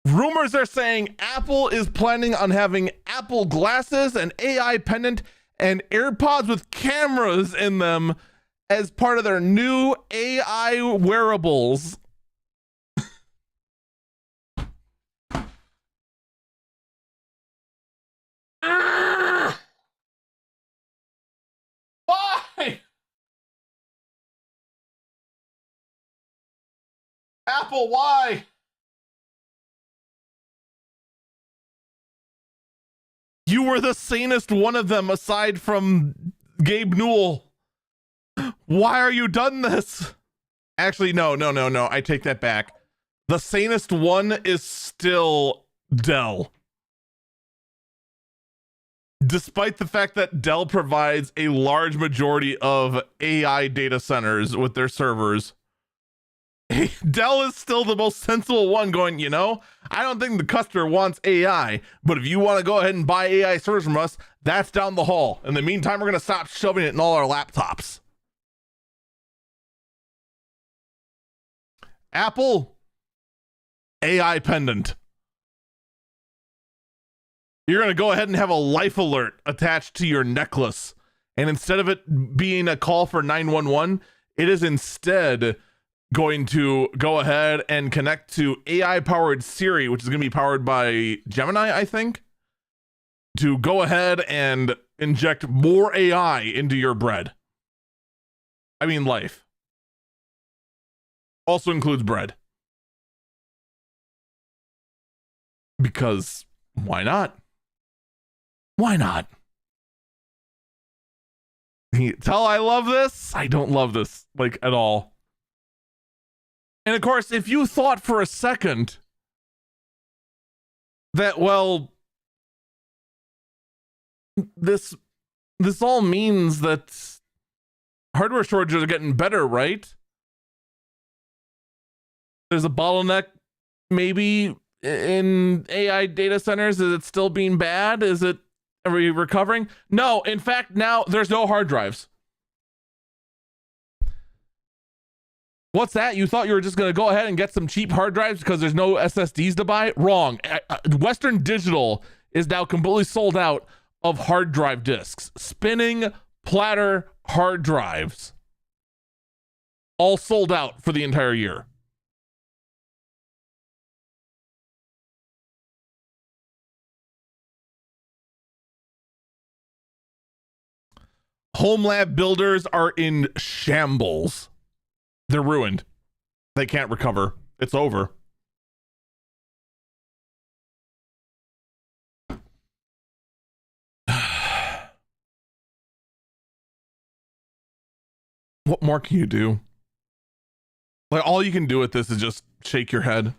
Rumors are saying Apple is planning on having Apple glasses, an AI pendant, and AirPods with cameras in them as part of their new AI wearables. Why? Apple, why? You were the sanest one of them aside from Gabe Newell. Why are you done this? Actually, no. I take that back. The sanest one is still Dell. Despite the fact that Dell provides a large majority of AI data centers with their servers, Dell is still the most sensible one going, I don't think the customer wants AI, but if you want to go ahead and buy AI servers from us, that's down the hall. In the meantime, we're going to stop shoving it in all our laptops. Apple, AI pendant. You're going to go ahead and have a life alert attached to your necklace. And instead of it being a call for 911, it is instead going to go ahead and connect to AI-powered Siri, which is going to be powered by Gemini, I think, to go ahead and inject more AI into your bread. I mean, life. Also includes bread. Because why not? Why not? Tell I love this? I don't love this, like, at all. And of course, if you thought for a second that, well, this all means that hardware shortages are getting better, right? There's a bottleneck maybe in AI data centers. Is it still being bad? Are we recovering? No, in fact, now there's no hard drives. What's that? You thought you were just going to go ahead and get some cheap hard drives because there's no SSDs to buy? Wrong. Western Digital is now completely sold out of hard drive disks. Spinning platter hard drives. All sold out for the entire year. Home lab builders are in shambles. They're ruined. They can't recover. It's over. What more can you do? Like, all you can do with this is just shake your head.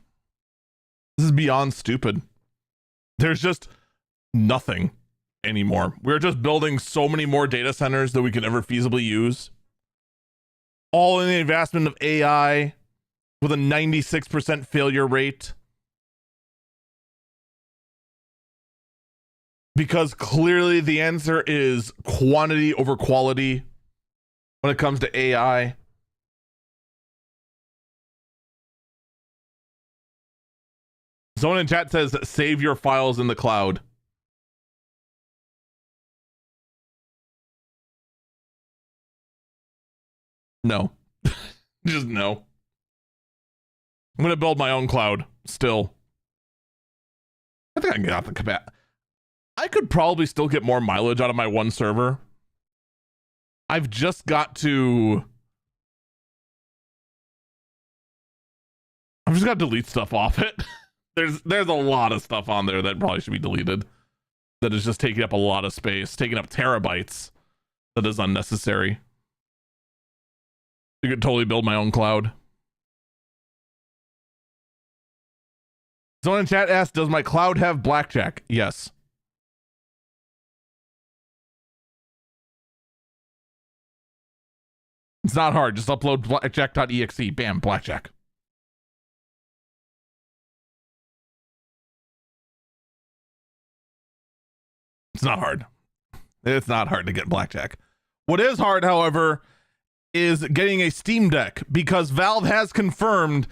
This is beyond stupid. There's just nothing anymore. We're just building so many more data centers that we could ever feasibly use. All in the advancement of AI with a 96% failure rate. Because clearly the answer is quantity over quality when it comes to AI. Someone in chat says, save your files in the cloud. No. Just no. I'm going to build my own cloud still. I think I can get off the capacity. I could probably still get more mileage out of my one server. I've just got to delete stuff off it. There's a lot of stuff on there that probably should be deleted. That is just taking up a lot of space, taking up terabytes. That is unnecessary. You could totally build my own cloud. Someone in chat asked, does my cloud have blackjack? Yes. It's not hard. Just upload blackjack.exe. Bam, blackjack. It's not hard. It's not hard to get blackjack. What is hard, however, is getting a Steam Deck, because Valve has confirmed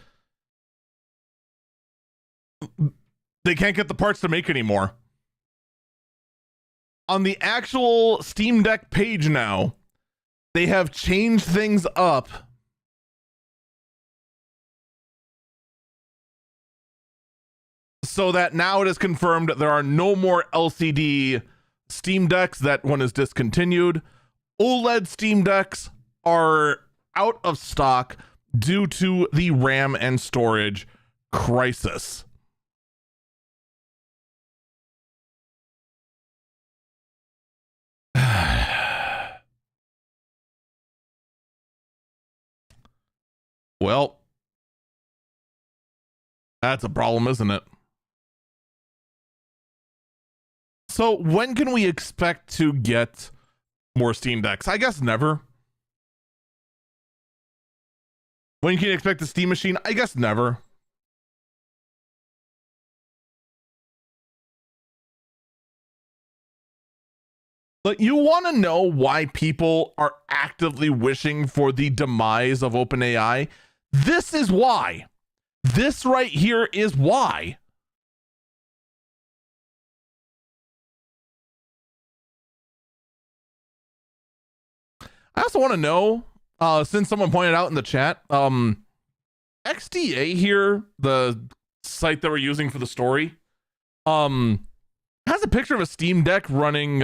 they can't get the parts to make anymore. On the actual Steam Deck page now, they have changed things up so that now it is confirmed there are no more LCD Steam Decks. That one is discontinued. OLED Steam Decks are out of stock due to the RAM and storage crisis. Well, that's a problem, isn't it? So when can we expect to get more Steam Decks? I guess never. When can you expect the Steam Machine? I guess never. But you want to know why people are actively wishing for the demise of OpenAI? This is why. This right here is why. I also want to know, since someone pointed out in the chat, XDA here, the site that we're using for the story, has a picture of a Steam Deck running,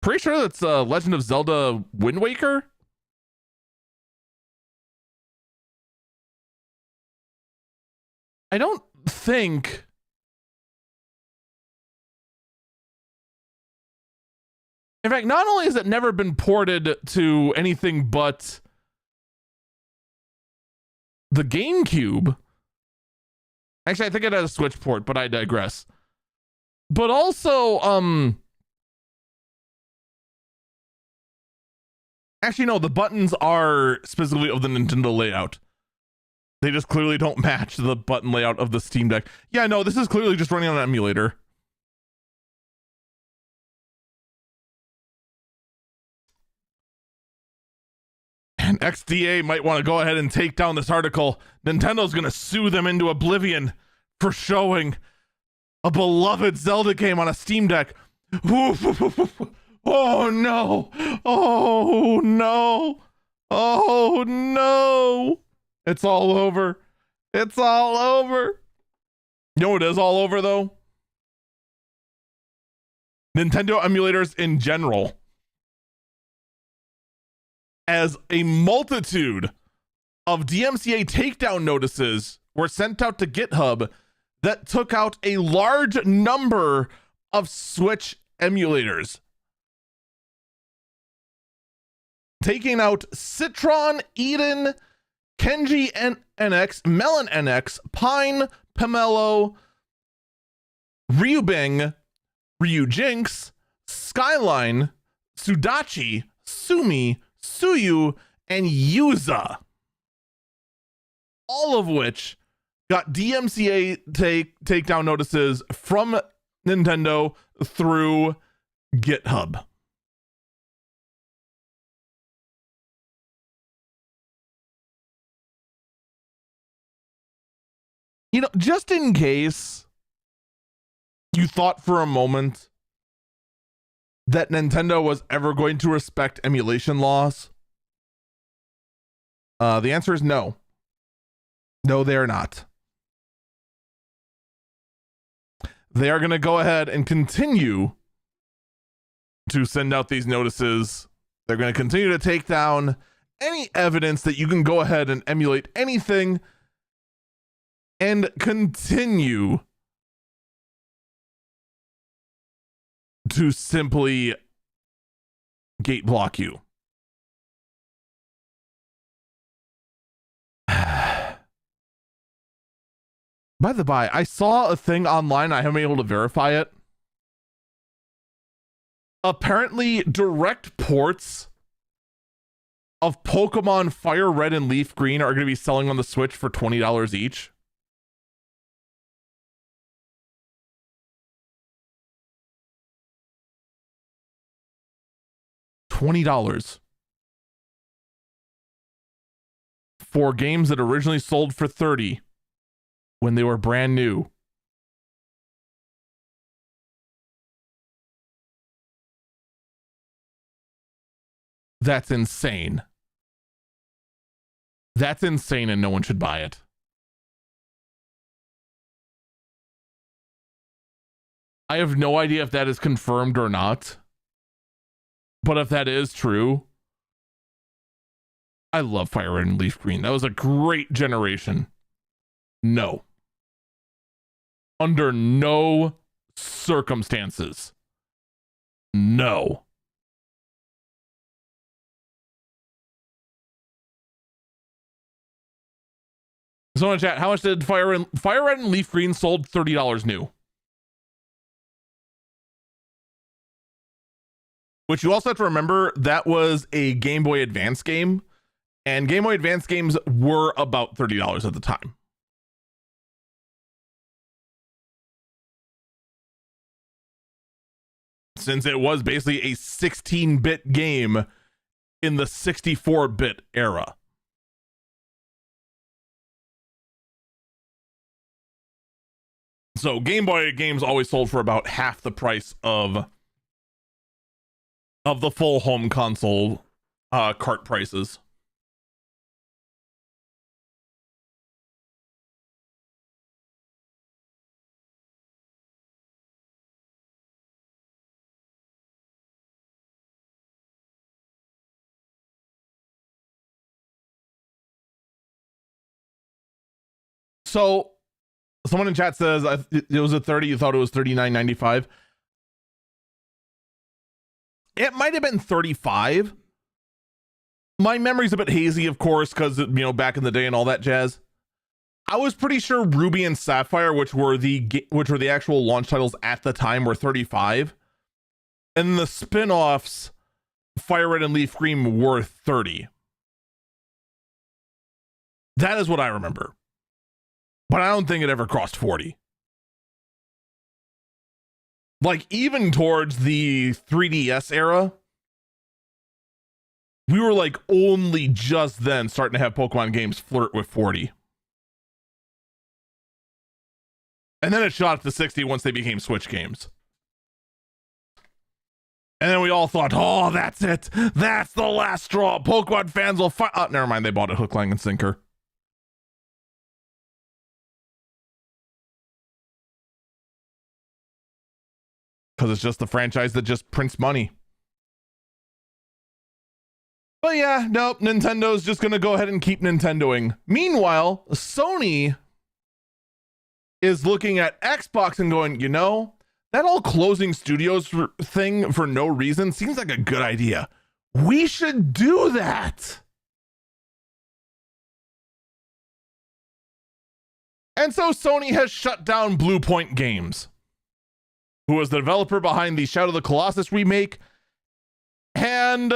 pretty sure that's Legend of Zelda Wind Waker. I don't think... In fact, not only has it never been ported to anything but the GameCube. Actually, I think it has a Switch port, but I digress. But also, actually, no, the buttons are specifically of the Nintendo layout. They just clearly don't match the button layout of the Steam Deck. Yeah, no, this is clearly just running on an emulator. And XDA might want to go ahead and take down this article. Nintendo's going to sue them into oblivion for showing a beloved Zelda game on a Steam Deck. Oh no! Oh no! Oh no! It's all over. It's all over. You know what is all over though? Nintendo emulators in general. As a multitude of DMCA takedown notices were sent out to GitHub that took out a large number of Switch emulators. Taking out Citron, Eden, Kenji NX, Melon NX, Pine, Pomelo, Ryubing, Ryujinx, Skyline, Sudachi, Sumi, Suyu, and Yuza. All of which got DMCA takedown notices from Nintendo through GitHub. You know, just in case you thought for a moment that Nintendo was ever going to respect emulation laws, the answer is no. No, they are not. They are going to go ahead and continue to send out these notices. They're going to continue to take down any evidence that you can go ahead and emulate anything and continue to simply gate block you. By the by, I saw a thing online. I haven't been able to verify it. Apparently, direct ports of Pokemon Fire Red and Leaf Green are going to be selling on the Switch for $20 each. $20 for games that originally sold for $30 when they were brand new. That's insane. That's insane, and no one should buy it. I have no idea if that is confirmed or not. But if that is true, I love Fire Red and Leaf Green. That was a great generation. No. Under no circumstances. No. So in chat, how much did Fire Red and Leaf Green sold? $30 new. Which you also have to remember, that was a Game Boy Advance game, and Game Boy Advance games were about $30 at the time. Since it was basically a 16-bit game in the 64-bit era. Also, Game Boy games always sold for about half the price of the full home console cart prices. So someone in chat says it was a 30, you thought it was $39.95. It might have been 35. My memory's a bit hazy, of course, because back in the day and all that jazz. I was pretty sure Ruby and Sapphire, which were the actual launch titles at the time, were 35, and the spin-offs, Fire Red and Leaf Green, were 30. That is what I remember, but I don't think it ever crossed 40. Like, even towards the 3DS era, we were like only just then starting to have Pokemon games flirt with 40. And then it shot up to 60 once they became Switch games. And then we all thought, oh, that's it. That's the last straw. Pokemon fans will fight. Oh, never mind. They bought it hook, line, and sinker. Because it's just the franchise that just prints money. But yeah, nope, Nintendo's just going to go ahead and keep Nintendoing. Meanwhile, Sony is looking at Xbox and going, that all closing studios thing for no reason seems like a good idea. We should do that. And so Sony has shut down Bluepoint Games, who was the developer behind the Shadow of the Colossus remake and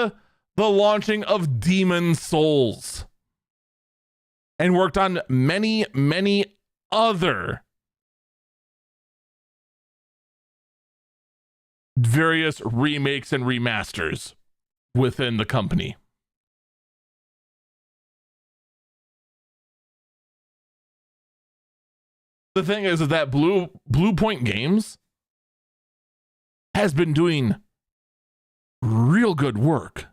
the launching of Demon's Souls, and worked on many, many other various remakes and remasters within the company. The thing is that Bluepoint Games has been doing real good work.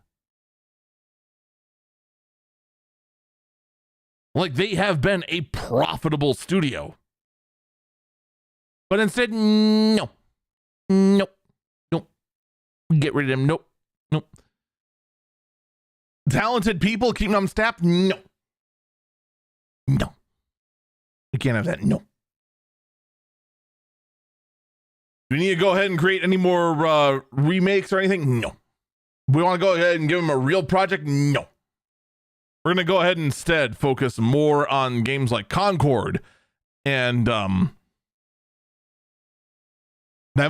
Like, they have been a profitable studio. But instead, nope. Get rid of them. Nope. Talented people keeping them staffed. No. We can't have that. No. Do we need to go ahead and create any more remakes or anything? No. We want to go ahead and give them a real project? No. We're going to go ahead and instead focus more on games like Concord and that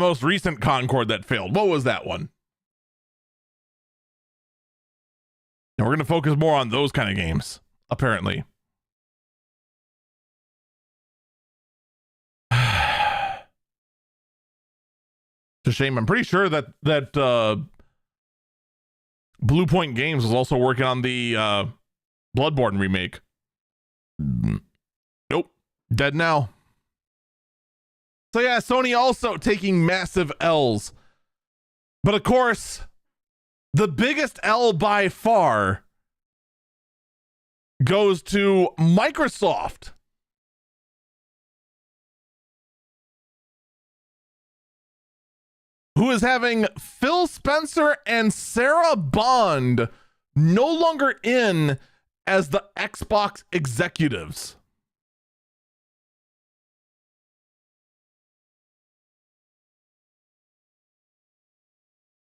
most recent Concord that failed. What was that one? And we're going to focus more on those kind of games, apparently. It's a shame. I'm pretty sure that Bluepoint Games was also working on the Bloodborne remake. Nope. Dead now. So yeah, Sony also taking massive L's. But of course, the biggest L by far goes to Microsoft. Who is having Phil Spencer and Sarah Bond no longer in as the Xbox executives.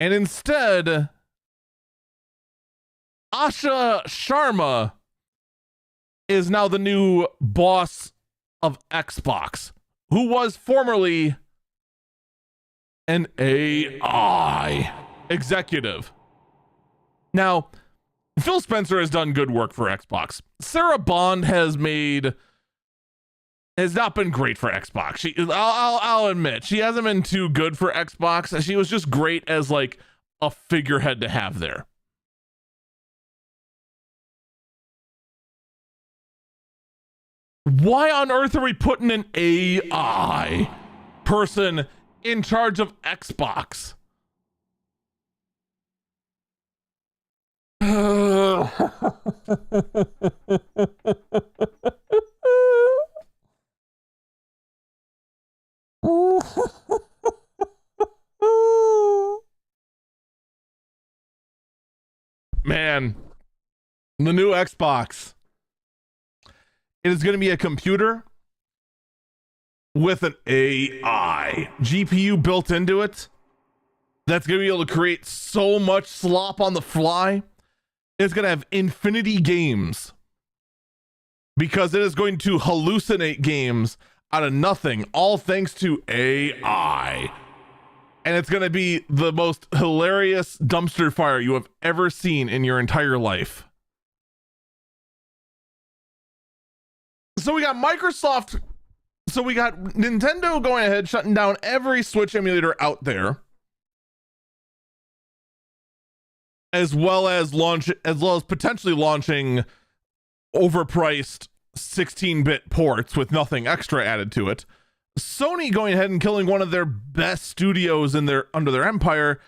And instead, Asha Sharma is now the new boss of Xbox, who was formerly an AI executive. Now, Phil Spencer has done good work for Xbox. Sarah Bond has not been great for Xbox. I'll admit, she hasn't been too good for Xbox. She was just great as like a figurehead to have there. Why on earth are we putting an AI person in charge of Xbox. Man, the new Xbox. It is going to be a computer with an AI GPU built into it that's going to be able to create so much slop on the fly. It's going to have infinity games because it is going to hallucinate games out of nothing, all thanks to AI. And it's going to be the most hilarious dumpster fire you have ever seen in your entire life. So we got Microsoft. So we got Nintendo going ahead, shutting down every Switch emulator out there, as well as potentially launching overpriced 16-bit ports with nothing extra added to it. Sony going ahead and killing one of their best studios under their empire,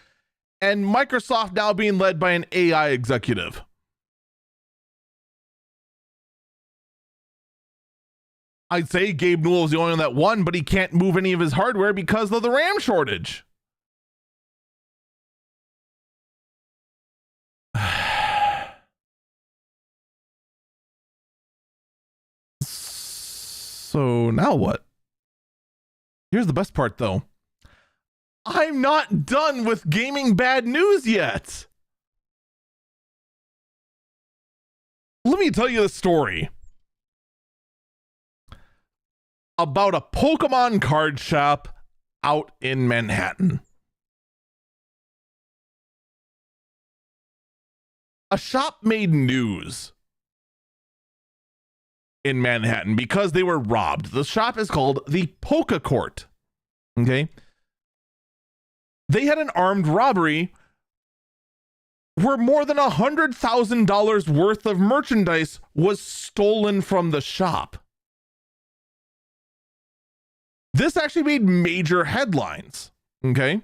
and Microsoft now being led by an AI executive. I'd say Gabe Newell is the only one that won, but he can't move any of his hardware because of the RAM shortage. So now what? Here's the best part, though. I'm not done with gaming bad news yet. Let me tell you the story about a Pokemon card shop out in Manhattan. A shop made news in Manhattan because they were robbed. The shop is called the Poke Court. Okay. They had an armed robbery where more than $100,000 worth of merchandise was stolen from the shop. This actually made major headlines. Okay.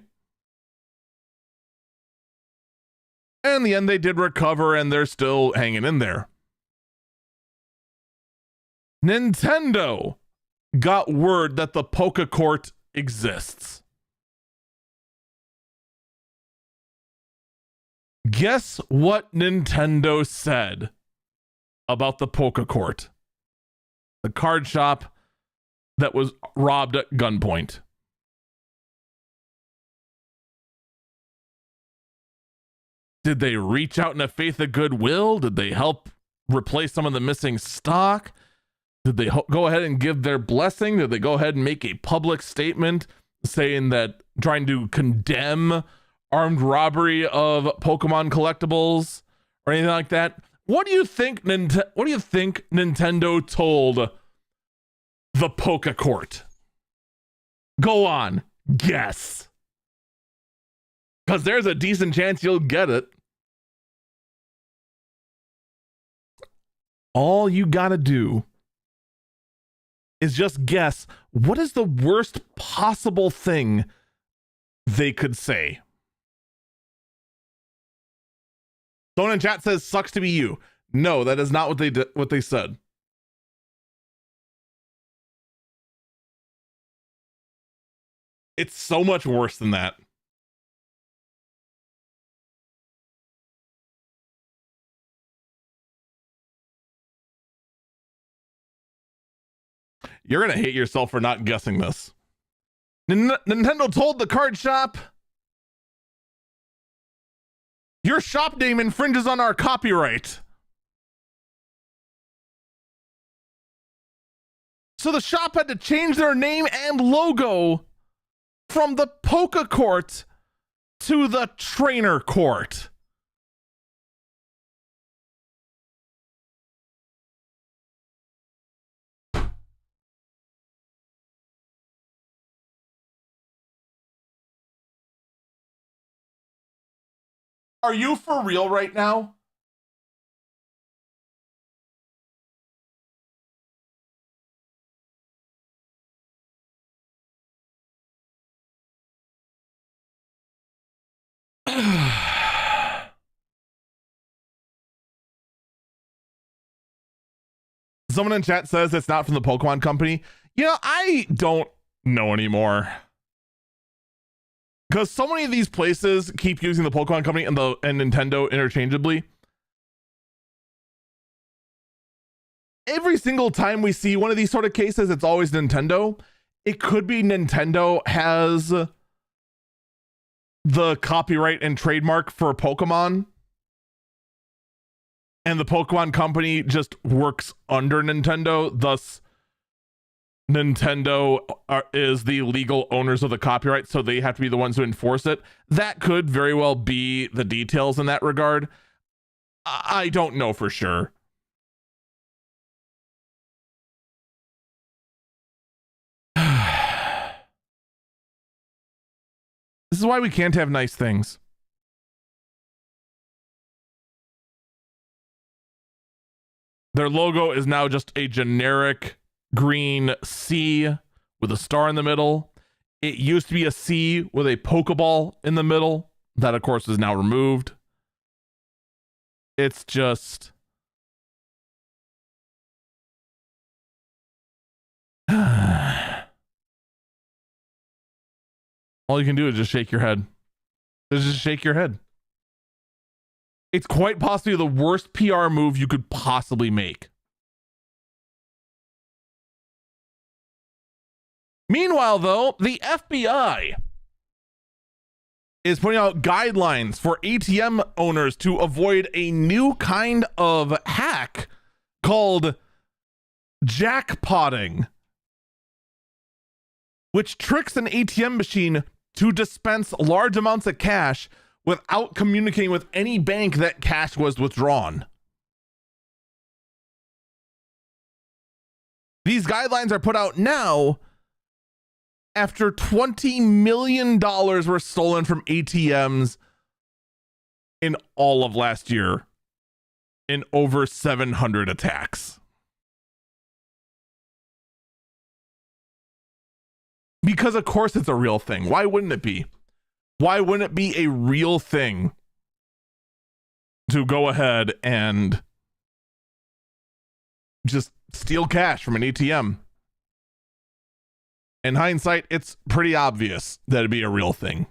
And in the end, they did recover and they're still hanging in there. Nintendo got word that the Poke Court exists. Guess what Nintendo said about the Poke Court? The card shop that was robbed at gunpoint. Did they reach out in a faith of goodwill? Did they help replace some of the missing stock? Did they go ahead and give their blessing? Did they go ahead and make a public statement saying that, trying to condemn armed robbery of Pokemon collectibles or anything like that? What do you think Nintendo told the Poke Court? Go on, guess. Because there's a decent chance you'll get it. All you gotta do is just guess what is the worst possible thing they could say. Someone in chat says sucks to be you. No, that is not what they said. It's so much worse than that. You're going to hate yourself for not guessing this. Nintendo told the card shop, your shop name infringes on our copyright. So the shop had to change their name and logo from the Poke Court to the Trainer Court. Are you for real right now? Someone in chat says it's not from the Pokemon Company. You know, I don't know anymore. Because so many of these places keep using the Pokemon Company and Nintendo interchangeably. Every single time we see one of these sort of cases, it's always Nintendo. It could be Nintendo has the copyright and trademark for Pokemon, and the Pokemon Company just works under Nintendo. Thus, Nintendo is the legal owners of the copyright, so they have to be the ones who enforce it. That could very well be the details in that regard. I don't know for sure. This is why we can't have nice things. Their logo is now just a generic green C with a star in the middle. It used to be a C with a Pokeball in the middle. That, of course, is now removed. It's just... all you can do is just shake your head. Just shake your head. It's quite possibly the worst PR move you could possibly make. Meanwhile, though, the FBI is putting out guidelines for ATM owners to avoid a new kind of hack called jackpotting, which tricks an ATM machine to dispense large amounts of cash without communicating with any bank that cash was withdrawn. These guidelines are put out now after $20 million were stolen from ATMs in all of last year in over 700 attacks. Because of course it's a real thing. Why wouldn't it be? Why wouldn't it be a real thing to go ahead and just steal cash from an ATM? In hindsight, it's pretty obvious that it'd be a real thing.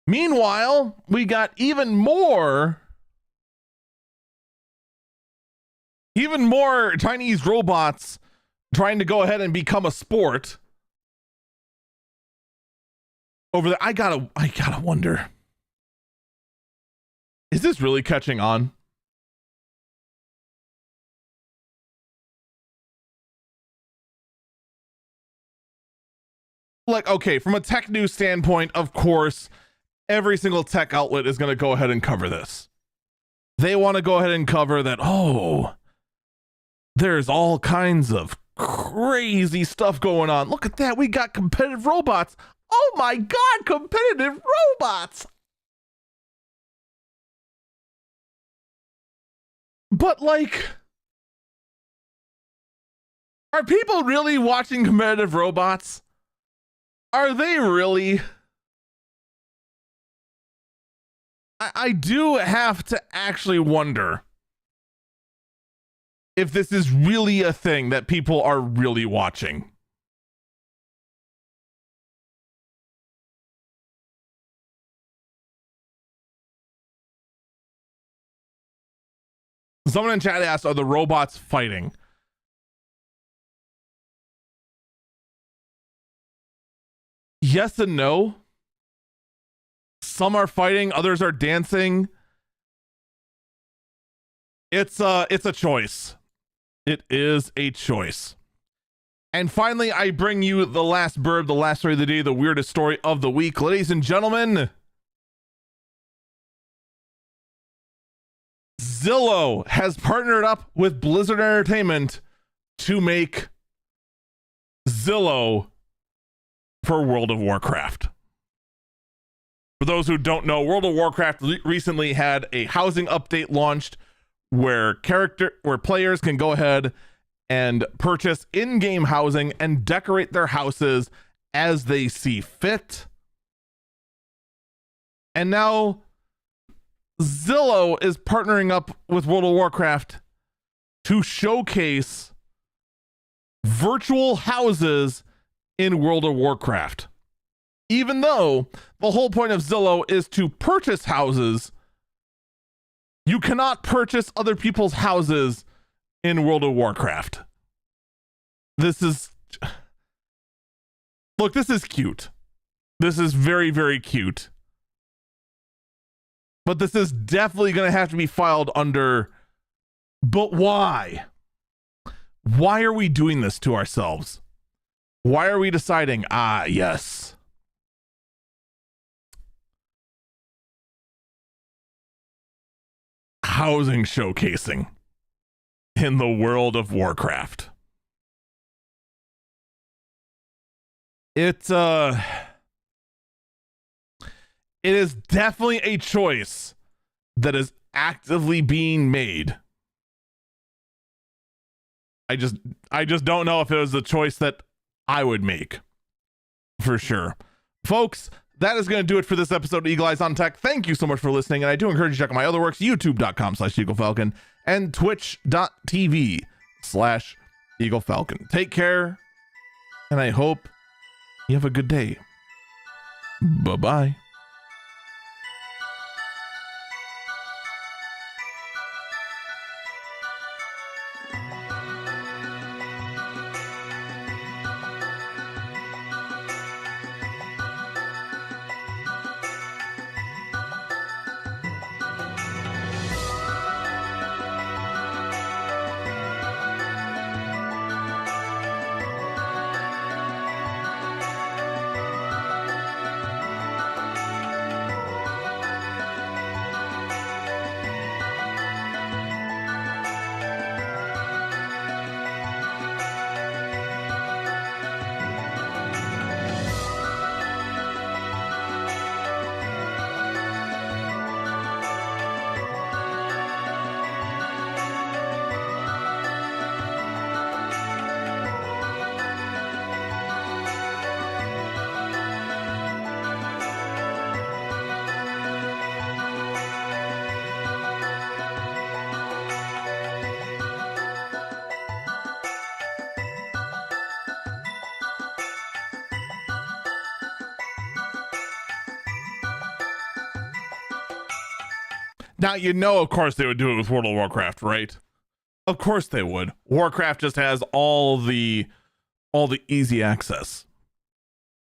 Meanwhile, we got even more Chinese robots trying to go ahead and become a sport over there. I gotta wonder, is this really catching on? Like, okay, from a tech news standpoint, of course, every single tech outlet is going to go ahead and cover this. They want to go ahead and cover that, oh, there's all kinds of crazy stuff going on. Look at that. We got competitive robots. Oh my God, competitive robots. But like, are people really watching competitive robots? Are they really? I do have to actually wonder if this is really a thing that people are really watching. Someone in chat asked, are the robots fighting? Yes and no. Some are fighting, others are dancing. It's a choice. It is a choice. And finally, I bring you the last burb, the last story of the day, the weirdest story of the week. Ladies and gentlemen, Zillow has partnered up with Blizzard Entertainment to make Zillow for World of Warcraft. For those who don't know, World of Warcraft recently had a housing update launched where players can go ahead and purchase in-game housing and decorate their houses as they see fit. And now Zillow is partnering up with World of Warcraft to showcase virtual houses in World of Warcraft. Even though the whole point of Zillow is to purchase houses, you cannot purchase other people's houses in World of Warcraft. This is... Look, this is cute. This is very, very cute. But this is definitely going to have to be filed under... But why? Why are we doing this to ourselves? Why are we deciding, yes, housing showcasing in the World of Warcraft? It is definitely a choice that is actively being made. I just don't know if it was the choice that I would make, for sure. Folks, that is going to do it for this episode of Eagle Eyes on Tech. Thank you so much for listening, and I do encourage you to check out my other works, youtube.com/EagleFalcon and twitch.tv/EagleFalcon. Take care, and I hope you have a good day. Bye-bye. Now, you know, of course they would do it with World of Warcraft, right? Of course they would. Warcraft just has all the easy access.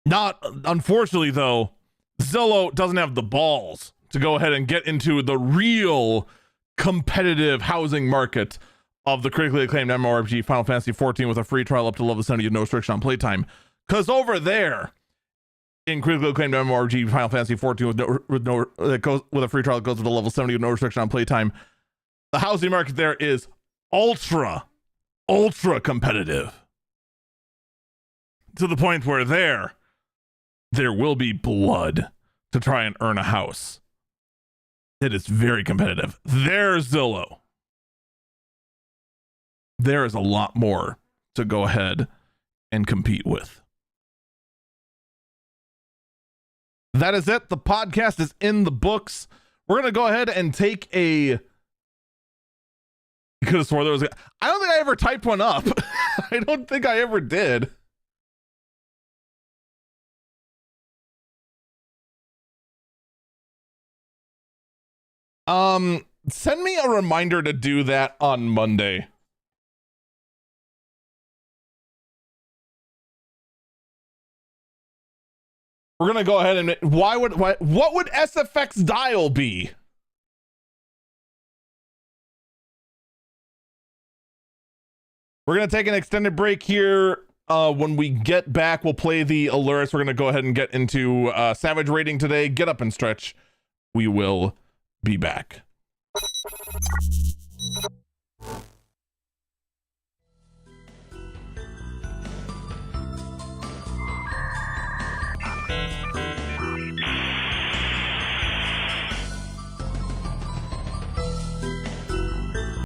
Unfortunately though, Zillow doesn't have the balls to go ahead and get into the real competitive housing market of the critically acclaimed MMORPG Final Fantasy XIV with a free trial up to level 70 with no restriction on playtime. Because over there, in critically acclaimed MMORPG Final Fantasy XIV with a free trial that goes to the level 70 with no restriction on playtime, the housing market there is ultra competitive. To the point where there will be blood to try and earn a house. It is very competitive. There's Zillow. There is a lot more to go ahead and compete with. That is it. The podcast is in the books. We're going to go ahead and take a... You could have swore there was... I don't think I ever typed one up. I don't think I ever did. Send me a reminder to do that on Monday. We're gonna go ahead and what would SFX dial be? We're gonna take an extended break here. When we get back, we'll play the alerts. We're gonna go ahead and get into Savage rating today. Get up and stretch. We will be back.